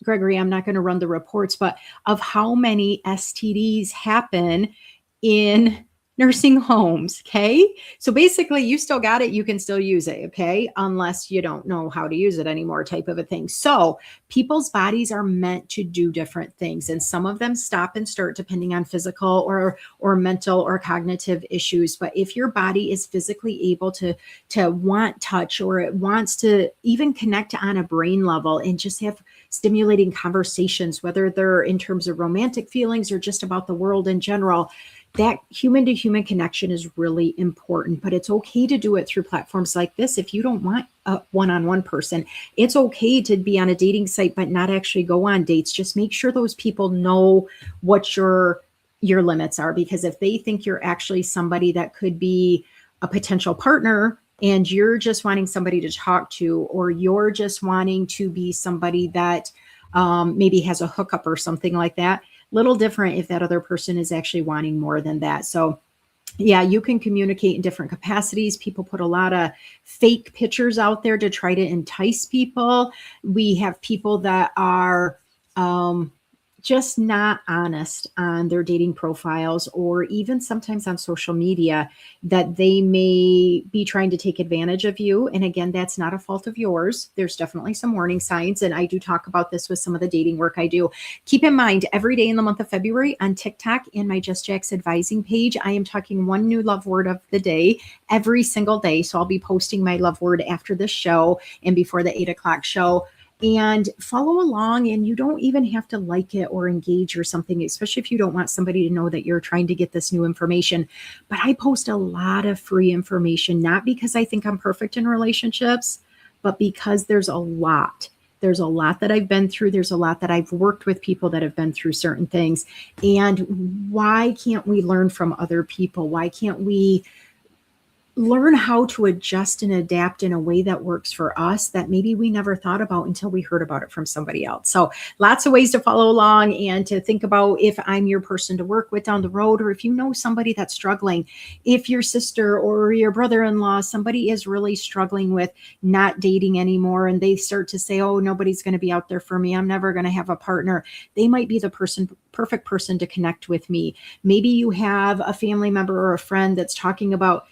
Speaker 1: Gregory, I'm not going to run the reports, but of how many STDs happen in nursing homes. Okay. So basically you still got it. You can still use it. Okay. Unless you don't know how to use it anymore, type of a thing. So people's bodies are meant to do different things. And some of them stop and start depending on physical or mental or cognitive issues. But if your body is physically able to want touch, or it wants to even connect on a brain level and just have stimulating conversations, whether they're in terms of romantic feelings or just about the world in general, that human to human connection is really important. But it's okay to do it through platforms like this. If you don't want a one-on-one person, it's okay to be on a dating site but not actually go on dates. Just make sure those people know what your limits are, because if they think you're actually somebody that could be a potential partner, and you're just wanting somebody to talk to, or you're just wanting to be somebody that maybe has a hookup or something like that, little different if that other person is actually wanting more than that. So yeah, you can communicate in different capacities. People put a lot of fake pictures out there to try to entice people. We have people that are just not honest on their dating profiles, or even sometimes on social media, that they may be trying to take advantage of you. And again, that's not a fault of yours. There's definitely some warning signs. And I do talk about this with some of the dating work I do. Keep in mind, every day in the month of February on TikTok and my Just Jax advising page, I am talking one new love word of the day every single day. So I'll be posting my love word after this show and before the 8 o'clock show. And follow along, and you don't even have to like it or engage or something, especially if you don't want somebody to know that you're trying to get this new information. But I post a lot of free information, not because I think I'm perfect in relationships, but because there's a lot. There's a lot that I've been through. There's a lot that I've worked with people that have been through certain things. And why can't we learn from other people? Why can't we learn how to adjust and adapt in a way that works for us that maybe we never thought about until we heard about it from somebody else. So lots of ways to follow along and to think about if I'm your person to work with down the road, or if you know somebody that's struggling, if your sister or your brother-in-law, somebody is really struggling with not dating anymore and they start to say, oh, nobody's going to be out there for me, I'm never going to have a partner. They might be the perfect person to connect with me. Maybe you have a family member or a friend that's talking about,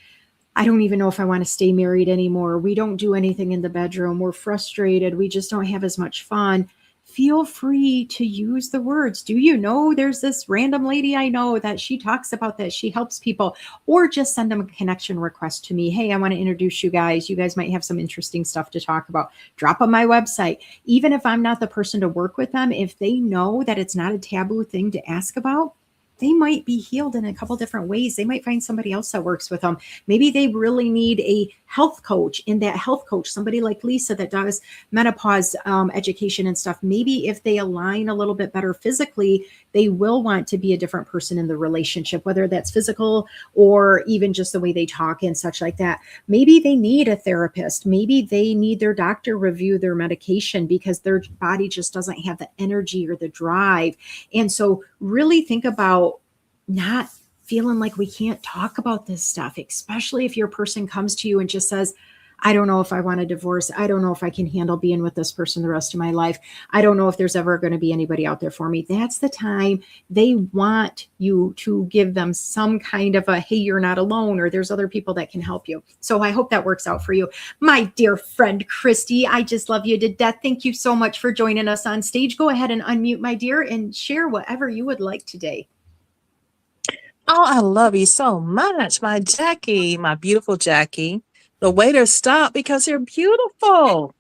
Speaker 1: I don't even know if I want to stay married anymore. We don't do anything in the bedroom. We're frustrated. We just don't have as much fun. Feel free to use the words. Do you know there's this random lady I know that she talks about this? She helps people. Or just send them a connection request to me. Hey, I want to introduce you guys. You guys might have some interesting stuff to talk about. Drop on my website. Even if I'm not the person to work with them, if they know that it's not a taboo thing to ask about, they might be healed in a couple different ways. They might find somebody else that works with them. Maybe they really need a health coach. In that health coach, somebody like Lisa that does menopause education and stuff, maybe if they align a little bit better physically, they will want to be a different person in the relationship, whether that's physical or even just the way they talk and such like that. Maybe they need a therapist. Maybe they need their doctor review their medication because their body just doesn't have the energy or the drive. And so really think about not feeling like we can't talk about this stuff, especially if your person comes to you and just says, I don't know if I want a divorce. I don't know if I can handle being with this person the rest of my life. I don't know if there's ever going to be anybody out there for me. That's the time they want you to give them some kind of a, hey, you're not alone, or there's other people that can help you. So I hope that works out for you. My dear friend, Christy, I just love you to death. Thank you so much for joining us on stage. Go ahead and unmute, my dear, and share whatever you would like today.
Speaker 4: Oh, I love you so much, my Jackie, my beautiful Jackie. The waiters stop because they're beautiful.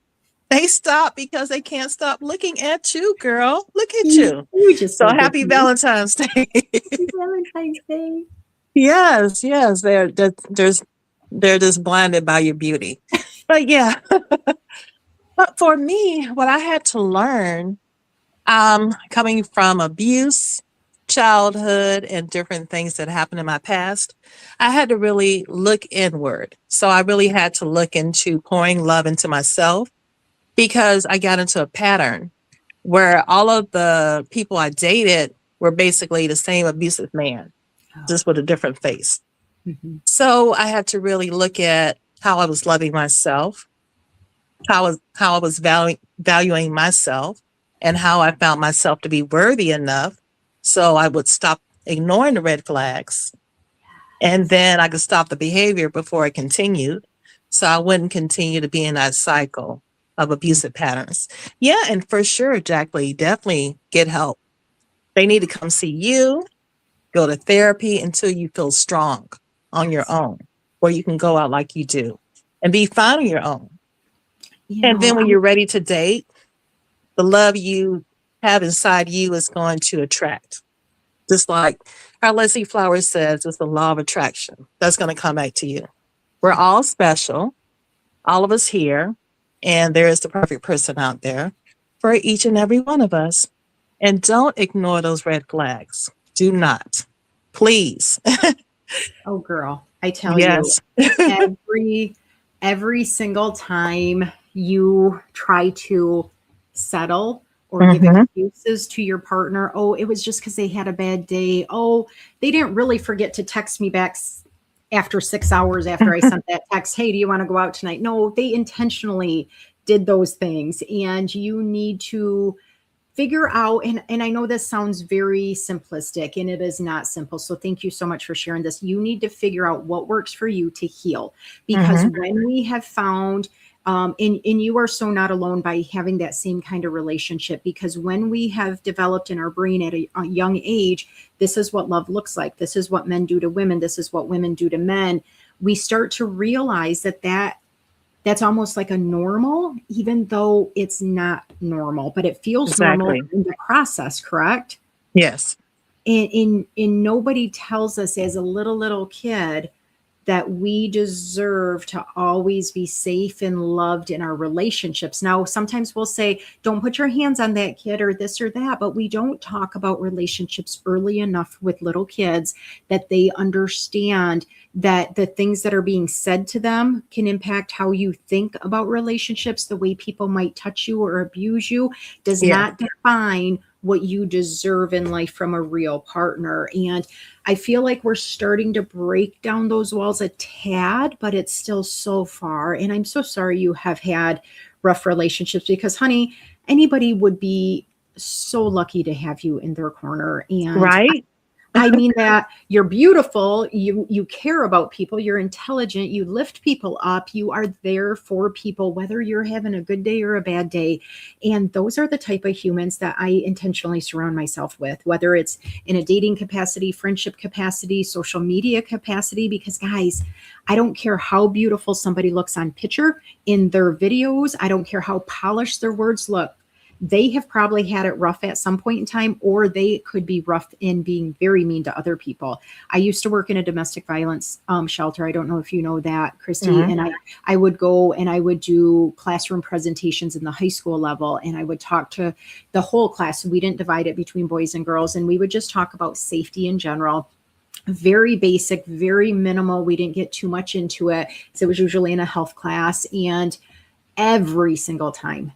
Speaker 4: They stop because they can't stop looking at you, girl. Look at you.
Speaker 1: You just
Speaker 4: So
Speaker 1: so good
Speaker 4: happy
Speaker 1: to me.
Speaker 4: Valentine's Day.
Speaker 1: Happy Valentine's Day.
Speaker 4: Yes, yes, they're just blinded by your beauty. But yeah, but for me, what I had to learn, coming from abuse, childhood, and different things that happened in my past, I had to really look inward. So I really had to look into pouring love into myself because I got into a pattern where all of the people I dated were basically the same abusive man, just with a different face.
Speaker 1: Mhm.
Speaker 4: So I had to really look at how I was loving myself, how I was valuing myself, and how I found myself to be worthy enough. So I would stop ignoring the red flags, and then I could stop the behavior before it continued. So I wouldn't continue to be in that cycle of abusive patterns. Yeah, and for sure, Jackie, definitely get help. They need to come see you, go to therapy until you feel strong on your own, where you can go out like you do and be fine on your own.
Speaker 1: You
Speaker 4: And then
Speaker 1: know,
Speaker 4: when you're ready to date, the love you have inside you is going to attract. Just like our Leslie Flowers says, it's the law of attraction that's going to come back to you. We're all special, all of us here, and there is the perfect person out there for each and every one of us. And don't ignore those red flags. Do not. Please.
Speaker 1: oh girl, I tell you,
Speaker 4: Yes.
Speaker 1: every single time you try to settle or give
Speaker 4: Hmm.
Speaker 1: excuses to your partner, oh, it was just because they had a bad day. Oh, they didn't really forget to text me back after 6 hours after I sent that text. Hey, do you want to go out tonight? No, they intentionally did those things. And you need to figure out, and I know this sounds very simplistic and it is not simple, so thank you so much for sharing this. You need to figure out what works for you to heal, because
Speaker 4: Hmm.
Speaker 1: when we have found and you are so not alone by having that same kind of relationship, because when we have developed in our brain at a young age, this is what love looks like, this is what men do to women, this is what women do to men, we start to realize that's almost like a normal, even though it's not normal, but it feels normal
Speaker 4: Exactly.
Speaker 1: in the process, correct?
Speaker 4: Yes.
Speaker 1: And nobody tells us as a little kid, that we deserve to always be safe and loved in our relationships. Now, sometimes we'll say, don't put your hands on that kid or this or that, but we don't talk about relationships early enough with little kids that they understand that the things that are being said to them can impact how you think about relationships. The way people might touch you or abuse you does
Speaker 4: Yeah.
Speaker 1: not define what you deserve in life from a real partner. And I feel like we're starting to break down those walls a tad, but it's still so far. And I'm so sorry you have had rough relationships, because, honey, anybody would be so lucky to have you in their corner. And
Speaker 4: Right.
Speaker 1: I mean that you're beautiful, you care about people, you're intelligent, you lift people up, you are there for people, whether you're having a good day or a bad day. And those are the type of humans that I intentionally surround myself with, whether it's in a dating capacity, friendship capacity, social media capacity, because guys, I don't care how beautiful somebody looks on picture, in their videos, I don't care how polished their words look. They have probably had it rough at some point in time, or they could be rough in being very mean to other people. I used to work in a domestic violence shelter. I don't know if you know that, Christy.
Speaker 4: Mhm.
Speaker 1: And I would go and I would do classroom presentations in the high school level, and I would talk to the whole class. We didn't divide it between boys and girls, and we would just talk about safety in general. Very basic, very minimal. We didn't get too much into it. So it was usually in a health class. And every single time,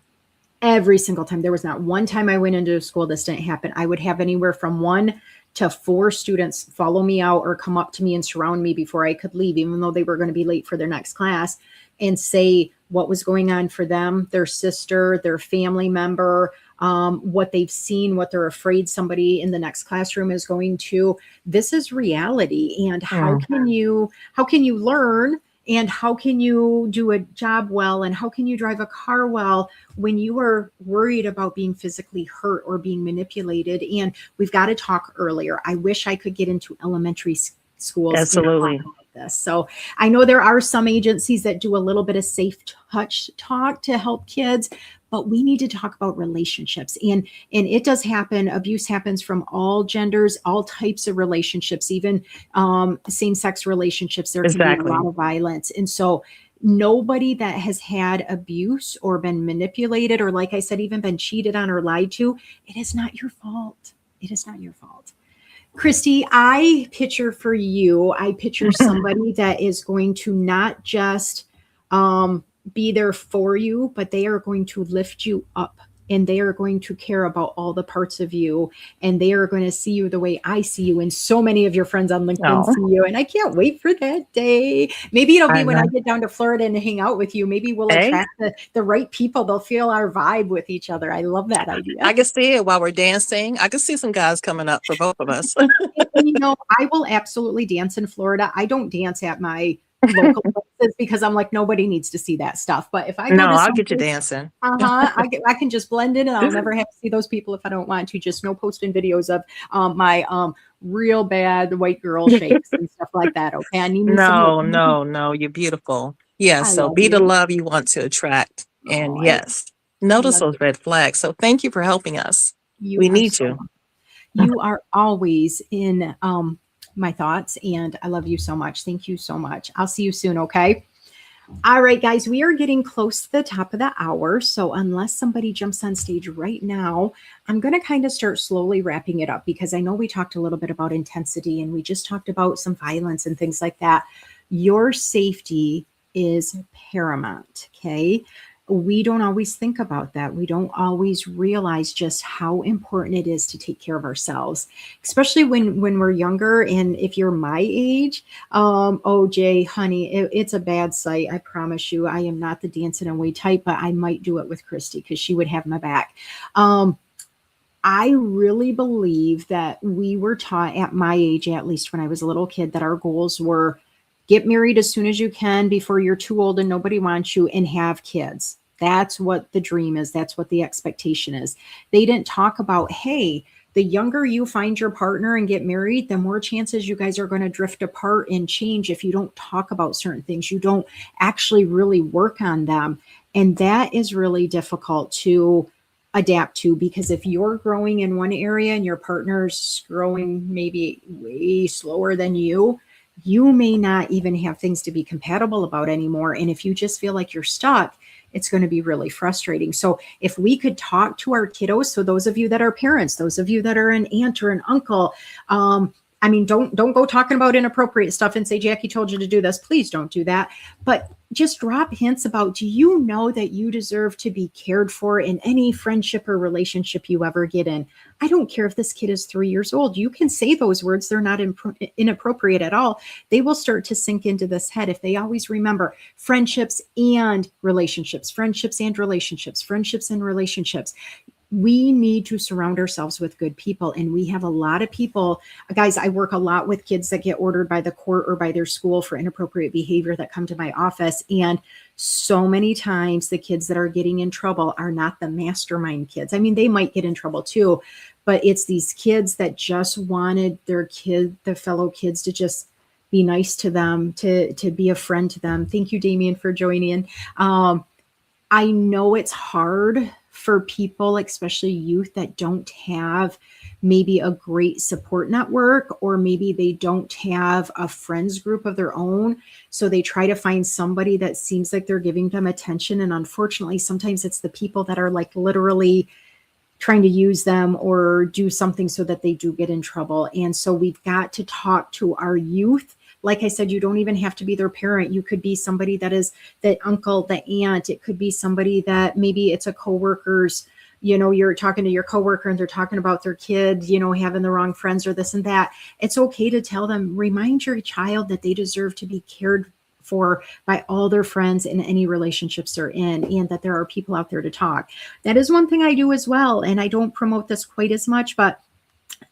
Speaker 1: there was not one time I went into a school this didn't happen. I would have anywhere from 1 to 4 students follow me out or come up to me and surround me before I could leave, even though they were going to be late for their next class, and say what was going on for them, their sister, their family member, what they've seen, what they're afraid somebody in the next classroom is going to. This is reality. And how can you learn, and how can you do a job well, and how can you drive a car well when you are worried about being physically hurt or being manipulated? And we've got to talk earlier. I wish I could get into elementary schools and
Speaker 4: Absolutely.
Speaker 1: talk about this. So I know there are some agencies that do a little bit of safe touch talk to help kids, but we need to talk about relationships. And it does happen. Abuse happens from all genders, all types of relationships, even same-sex relationships. There can be a
Speaker 4: Exactly.
Speaker 1: lot of violence. And so nobody that has had abuse or been manipulated, or, like I said, even been cheated on or lied to, it is not your fault. It is not your fault. Christy, I picture for you, I picture somebody that is going to not just be there for you, but they are going to lift you up, and they are going to care about all the parts of you, and they are going to see you the way I see you, and so many of your friends on LinkedIn
Speaker 4: Oh,
Speaker 1: see you. And I can't wait for that day. Maybe it'll be
Speaker 4: I
Speaker 1: when I
Speaker 4: know.
Speaker 1: get down to Florida and hang out with you. Maybe we'll
Speaker 4: Hey,
Speaker 1: attract the right people. They'll feel our vibe with each other. I love that
Speaker 4: I
Speaker 1: idea.
Speaker 4: can see it while we're dancing. I can see some guys coming up for both of us.
Speaker 1: And, you know, I will absolutely dance in Florida. I don't dance at my local places because I'm like, nobody needs to see that stuff. But if I go
Speaker 4: No,
Speaker 1: to
Speaker 4: I'll get you
Speaker 1: someplace,
Speaker 4: dancing.
Speaker 1: I can just blend in, and I'll never have to see those people if I don't want to. Just no posting videos of my real bad white girl shakes and stuff like that. Okay, I need me some.
Speaker 4: No, you're beautiful. Yes,
Speaker 1: I
Speaker 4: so
Speaker 1: love
Speaker 4: be the
Speaker 1: you.
Speaker 4: love you want to attract. And
Speaker 1: Oh,
Speaker 4: yes,
Speaker 1: I
Speaker 4: notice
Speaker 1: love
Speaker 4: those red flags. So thank you for helping us.
Speaker 1: you.
Speaker 4: We
Speaker 1: Are
Speaker 4: need
Speaker 1: so
Speaker 4: you.
Speaker 1: you are always in my thoughts, and I love you so much. Thank you so much. I'll see you soon. Okay. All right, guys, we are getting close to the top of the hour. So unless somebody jumps on stage right now, I'm going to kind of start slowly wrapping it up, because I know we talked a little bit about intensity, and we just talked about some violence and things like that. Your safety is paramount. Okay. We don't always think about that. We don't always realize just how important it is to take care of ourselves, especially when we're younger. And if you're my age, OJ, honey, it's a bad sight. I promise you. I am not the dancing away type, but I might do it with Christy because she would have my back. I really believe that we were taught at my age, at least when I was a little kid, that our goals were get married as soon as you can before you're too old and nobody wants you, and have kids. That's what the dream is. That's what the expectation is. They didn't talk about, hey, the younger you find your partner and get married, the more chances you guys are going to drift apart and change if you don't talk about certain things. You don't actually really work on them. And that is really difficult to adapt to, because if you're growing in one area and your partner's growing maybe way slower than you, you may not even have things to be compatible about anymore. And if you just feel like you're stuck, it's going to be really frustrating. So if we could talk to our kiddos, so those of you that are parents, those of you that are an aunt or an uncle, I mean, don't go talking about inappropriate stuff and say, Jackie told you to do this. Please don't do that. But just drop hints about, do you know that you deserve to be cared for in any friendship or relationship you ever get in? I don't care if this kid is 3 years old. You can say those words. They're not inappropriate at all. They will start to sink into this head if they always remember friendships and relationships, friendships and relationships, friendships and relationships. We need to surround ourselves with good people. And we have a lot of people, guys, I work a lot with kids that get ordered by the court or by their school for inappropriate behavior that come to my office. And so many times the kids that are getting in trouble are not the mastermind kids. I mean, they might get in trouble too, but it's these kids that just wanted their fellow kids to just be nice to them, to be a friend to them. Thank you, Damien, for joining. I know it's hard for people, especially youth, that don't have maybe a great support network, or maybe they don't have a friends group of their own. So they try to find somebody that seems like they're giving them attention. And unfortunately, sometimes it's the people that are like literally trying to use them or do something so that they do get in trouble. And so we've got to talk to our youth. Like I said, you don't even have to be their parent. You could be somebody that is the uncle, the aunt. It could be somebody that maybe it's a coworker's, you're talking to your coworker and they're talking about their kid, having the wrong friends or this and that. It's okay to tell them, remind your child that they deserve to be cared for by all their friends in any relationships they're in, and that there are people out there to talk. That is one thing I do as well. And I don't promote this quite as much, but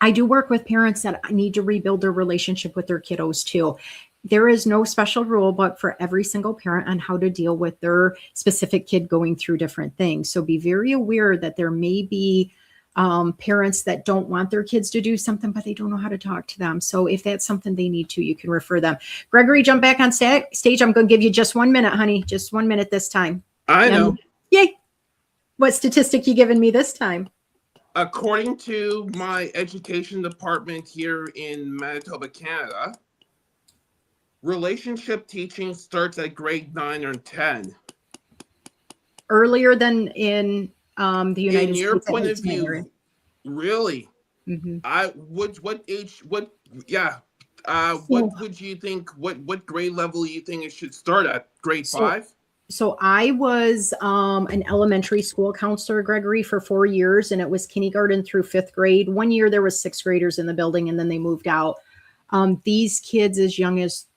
Speaker 1: I do work with parents that need to rebuild their relationship with their kiddos too. There is no special rule book for every single parent on how to deal with their specific kid going through different things. So be very aware that there may be parents that don't want their kids to do something, but they don't know how to talk to them. So if that's something they need to, you can refer them. Gregory, jump back on stage. I'm going to give you just 1 minute, honey. Just 1 minute this time.
Speaker 3: I know.
Speaker 1: Yay. What statistic you giving me this time?
Speaker 3: According to my education department here in Manitoba, Canada, relationship teaching starts at grade 9 or 10.
Speaker 1: Earlier than in the United States.
Speaker 3: In your point of view, really?
Speaker 1: Mm-hmm.
Speaker 3: What would you think, what grade level you think it should start at? Grade 5?
Speaker 1: So I was an elementary school counselor, Gregory, for 4 years, and it was kindergarten through 5th grade. 1 year there was 6th graders in the building, and then they moved out. These kids as young as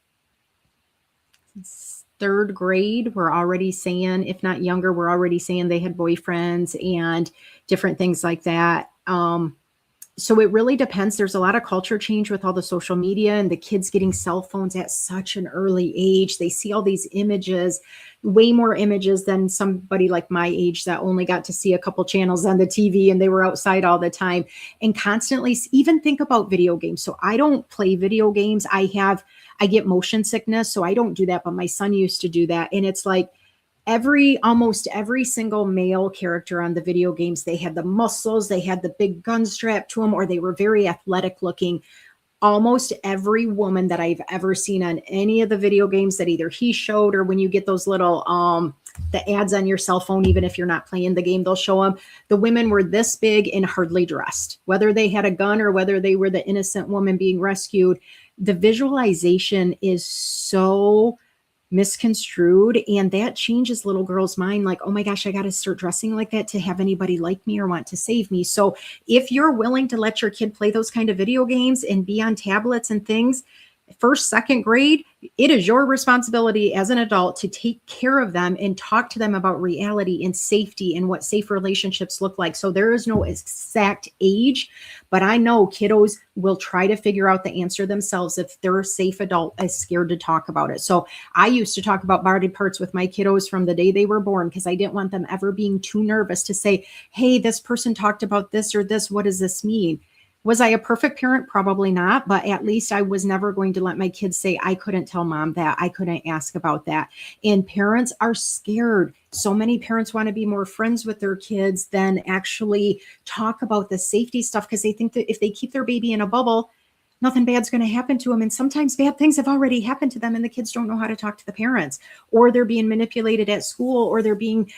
Speaker 1: 3rd grade were already saying, if not younger, were already saying they had boyfriends and different things like that. So it really depends. There's a lot of culture change with all the social media and the kids getting cell phones at such an early age. They see all these images, way more images than somebody like my age that only got to see a couple channels on the TV and they were outside all the time and constantly even think about video games. So I don't play video games. I get motion sickness, so I don't do that, but my son used to do that. And it's like, almost every single male character on the video games, they had the muscles, they had the big gun strapped to them, or they were very athletic looking. Almost every woman that I've ever seen on any of the video games that either he showed, or when you get those little the ads on your cell phone, even if you're not playing the game, they'll show them. The women were this big and hardly dressed, whether they had a gun or whether they were the innocent woman being rescued. The visualization is so misconstrued, and that changes little girls' mind, like, oh my gosh, I got to start dressing like that to have anybody like me or want to save me. So if you're willing to let your kid play those kind of video games and be on tablets and things, 1st, 2nd grade, it is your responsibility as an adult to take care of them and talk to them about reality and safety and what safe relationships look like. So there is no exact age, but I know kiddos will try to figure out the answer themselves if their safe adult is scared to talk about it. So I used to talk about body parts with my kiddos from the day they were born, because I didn't want them ever being too nervous to say, hey, this person talked about this or this. What does this mean? Was I a perfect parent? Probably not, but at least I was never going to let my kids say, I couldn't tell mom that, I couldn't ask about that. And parents are scared. So many parents want to be more friends with their kids than actually talk about the safety stuff, because they think that if they keep their baby in a bubble, nothing bad's going to happen to them. And sometimes bad things have already happened to them and the kids don't know how to talk to the parents, or they're being manipulated at school, or they're being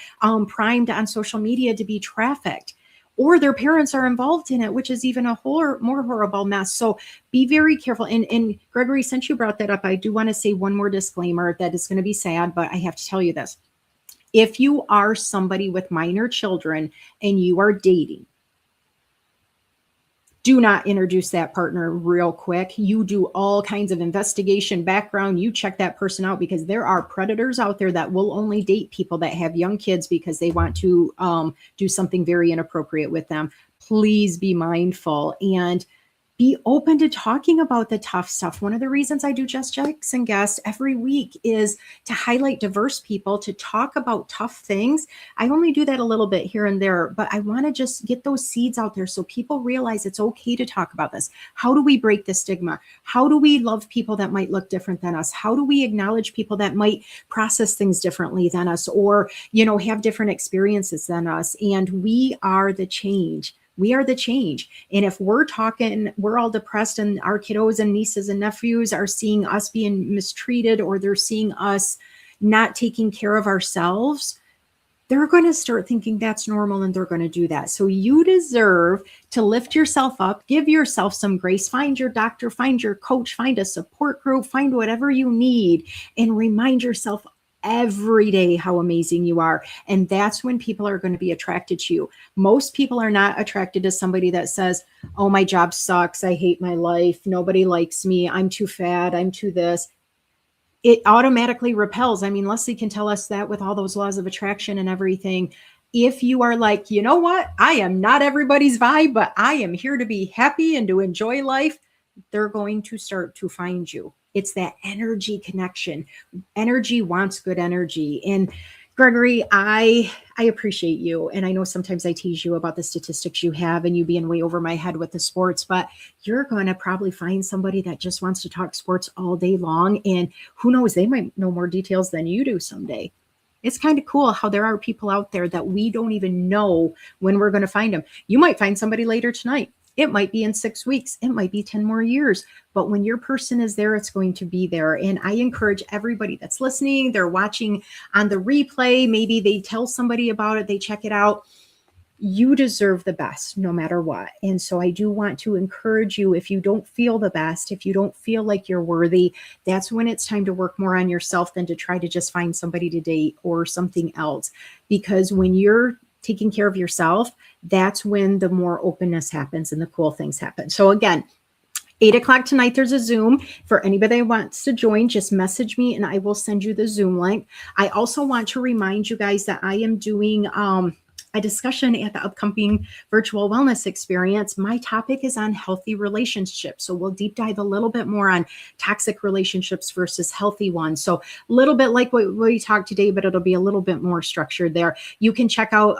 Speaker 1: primed on social media to be trafficked, or their parents are involved in it, which is even a whole more horrible mess. So be very careful. And Gregory, since you brought that up, I do want to say one more disclaimer that is going to be sad, but I have to tell you this. If you are somebody with minor children and you are dating, do not introduce that partner real quick. You do all kinds of investigation, background. You check that person out, because there are predators out there that will only date people that have young kids because they want to do something very inappropriate with them. Please be mindful and be open to talking about the tough stuff. One of the reasons I do Just Jax and Guest every week is to highlight diverse people, to talk about tough things. I only do that a little bit here and there, but I want to just get those seeds out there so people realize it's okay to talk about this. How do we break the stigma? How do we love people that might look different than us? How do we acknowledge people that might process things differently than us, or, have different experiences than us? And we are the change. We are the change. And if we're all depressed, and our kiddos and nieces and nephews are seeing us being mistreated, or they're seeing us not taking care of ourselves, they're going to start thinking that's normal, and they're going to do that. So you deserve to lift yourself up, give yourself some grace, find your doctor, find your coach, find a support group, find whatever you need, and remind yourself every day how amazing you are. And that's when people are going to be attracted to you. Most people are not attracted to somebody that says, oh, my job sucks, I hate my life, nobody likes me, I'm too fat, I'm too this. It automatically repels. I mean, Leslie can tell us that with all those laws of attraction and everything. If you are like, you know what, I am not everybody's vibe, but I am here to be happy and to enjoy life, they're going to start to find you. It's that energy connection. Energy wants good energy. And Gregory, I appreciate you. And I know sometimes I tease you about the statistics you have and you being way over my head with the sports, but you're going to probably find somebody that just wants to talk sports all day long. And who knows, they might know more details than you do someday. It's kind of cool how there are people out there that we don't even know when we're going to find them. You might find somebody later tonight. It might be in 6 weeks. It might be 10 more years. But when your person is there, it's going to be there. And I encourage everybody that's listening, they're watching on the replay, maybe they tell somebody about it, they check it out. You deserve the best no matter what. And so I do want to encourage you, if you don't feel the best, if you don't feel like you're worthy, that's when it's time to work more on yourself than to try to just find somebody to date or something else. Because when you're taking care of yourself, that's when the more openness happens and the cool things happen. So again, 8:00 tonight, there's a Zoom. For anybody that wants to join, just message me and I will send you the Zoom link. I also want to remind you guys that I am doing a discussion at the upcoming virtual wellness experience. My topic is on healthy relationships. So we'll deep dive a little bit more on toxic relationships versus healthy ones. So a little bit like what we talked today, but it'll be a little bit more structured there. You can check out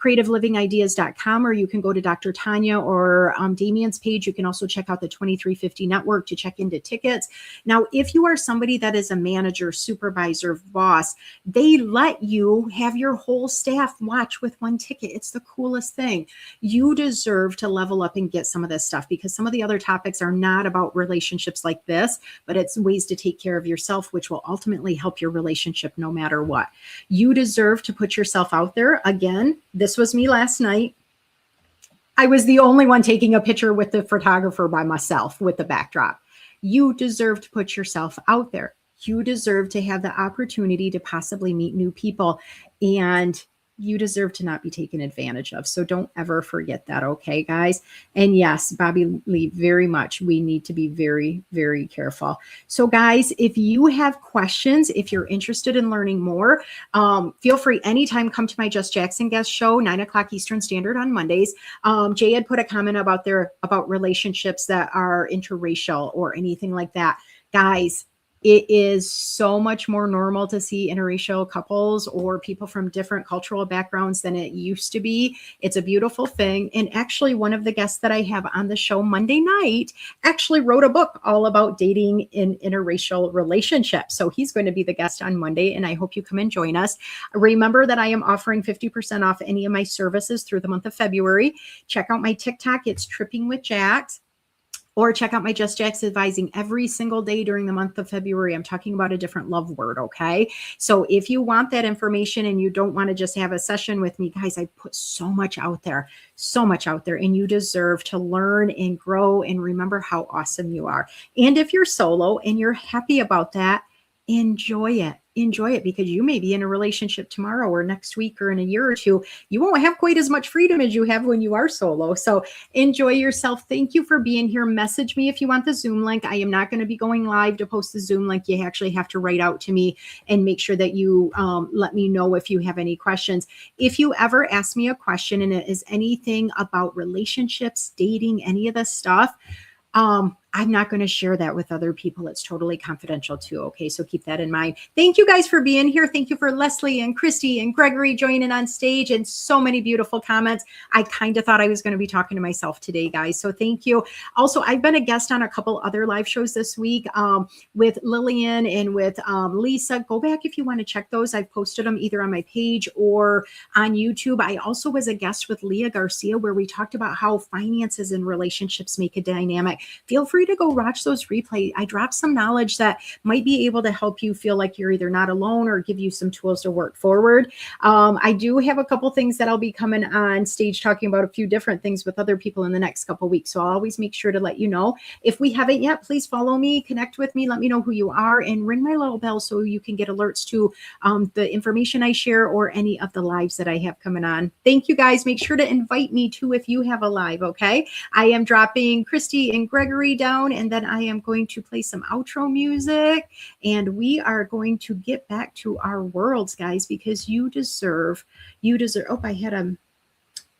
Speaker 1: creativelivingideas.com, or you can go to Dr. Tanya or Damien's page. You can also check out the 2350 network to check into tickets. Now, if you are somebody that is a manager, supervisor, boss, they let you have your whole staff watch with one ticket. It's the coolest thing. You deserve to level up and get some of this stuff, because some of the other topics are not about relationships like this, but it's ways to take care of yourself, which will ultimately help your relationship no matter what. You deserve to put yourself out there. Again, this was me last night. I was the only one taking a picture with the photographer by myself with the backdrop. You deserve to put yourself out there. You deserve to have the opportunity to possibly meet new people, and you deserve to not be taken advantage of. So don't ever forget that. Okay, guys? And yes, Bobby Lee, very much. We need to be very, very careful. So guys, if you have questions, if you're interested in learning more, feel free anytime, come to my Just Jax and Guest show, 9:00 Eastern Standard on Mondays. Jay had put a comment about relationships that are interracial or anything like that. Guys, it is so much more normal to see interracial couples or people from different cultural backgrounds than it used to be. It's a beautiful thing. And actually, one of the guests that I have on the show Monday night actually wrote a book all about dating in interracial relationships. So he's going to be the guest on Monday, and I hope you come and join us. Remember that I am offering 50% off any of my services through the month of February. Check out my TikTok. It's Tripping with Jax. Or check out my Just Jax Advising every single day during the month of February. I'm talking about a different love word, okay? So if you want that information and you don't want to just have a session with me, guys, I put so much out there, and you deserve to learn and grow and remember how awesome you are. And if you're solo and you're happy about that, enjoy it. Enjoy it, because you may be in a relationship tomorrow or next week or in a year or two. You won't have quite as much freedom as you have when you are solo. So enjoy yourself. Thank you for being here. Message me if you want the Zoom link. I am not going to be going live to post the Zoom link. You actually have to write out to me and make sure that you let me know if you have any questions. If you ever ask me a question and it is anything about relationships, dating, any of this stuff, I'm not going to share that with other people. It's totally confidential too. Okay. So keep that in mind. Thank you guys for being here. Thank you for Leslie and Christy and Gregory joining on stage, and so many beautiful comments. I kind of thought I was going to be talking to myself today, guys. So thank you. Also, I've been a guest on a couple other live shows this week with Lillian and with Lisa. Go back if you want to check those. I've posted them either on my page or on YouTube. I also was a guest with Leah Garcia, where we talked about how finances and relationships make a dynamic. Feel free to go watch those replays. I dropped some knowledge that might be able to help you feel like you're either not alone or give you some tools to work forward. I do have a couple things that I'll be coming on stage talking about a few different things with other people in the next couple weeks. So I'll always make sure to let you know. If we haven't yet, please follow me, connect with me, let me know who you are, and ring my little bell so you can get alerts to the information I share or any of the lives that I have coming on. Thank you guys. Make sure to invite me too if you have a live, okay? I am dropping Christy and Gregory down, and then I am going to play some outro music, and we are going to get back to our worlds, guys, because you deserve, oh, I had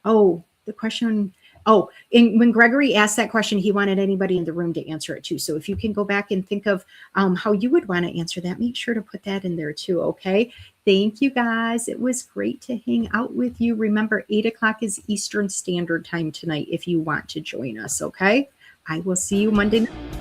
Speaker 1: the question. Oh, and when Gregory asked that question, he wanted anybody in the room to answer it too. So if you can go back and think of how you would want to answer that, make sure to put that in there too, okay? Thank you, guys. It was great to hang out with you. Remember, 8 o'clock is Eastern Standard Time tonight if you want to join us, okay? I will see you Monday night.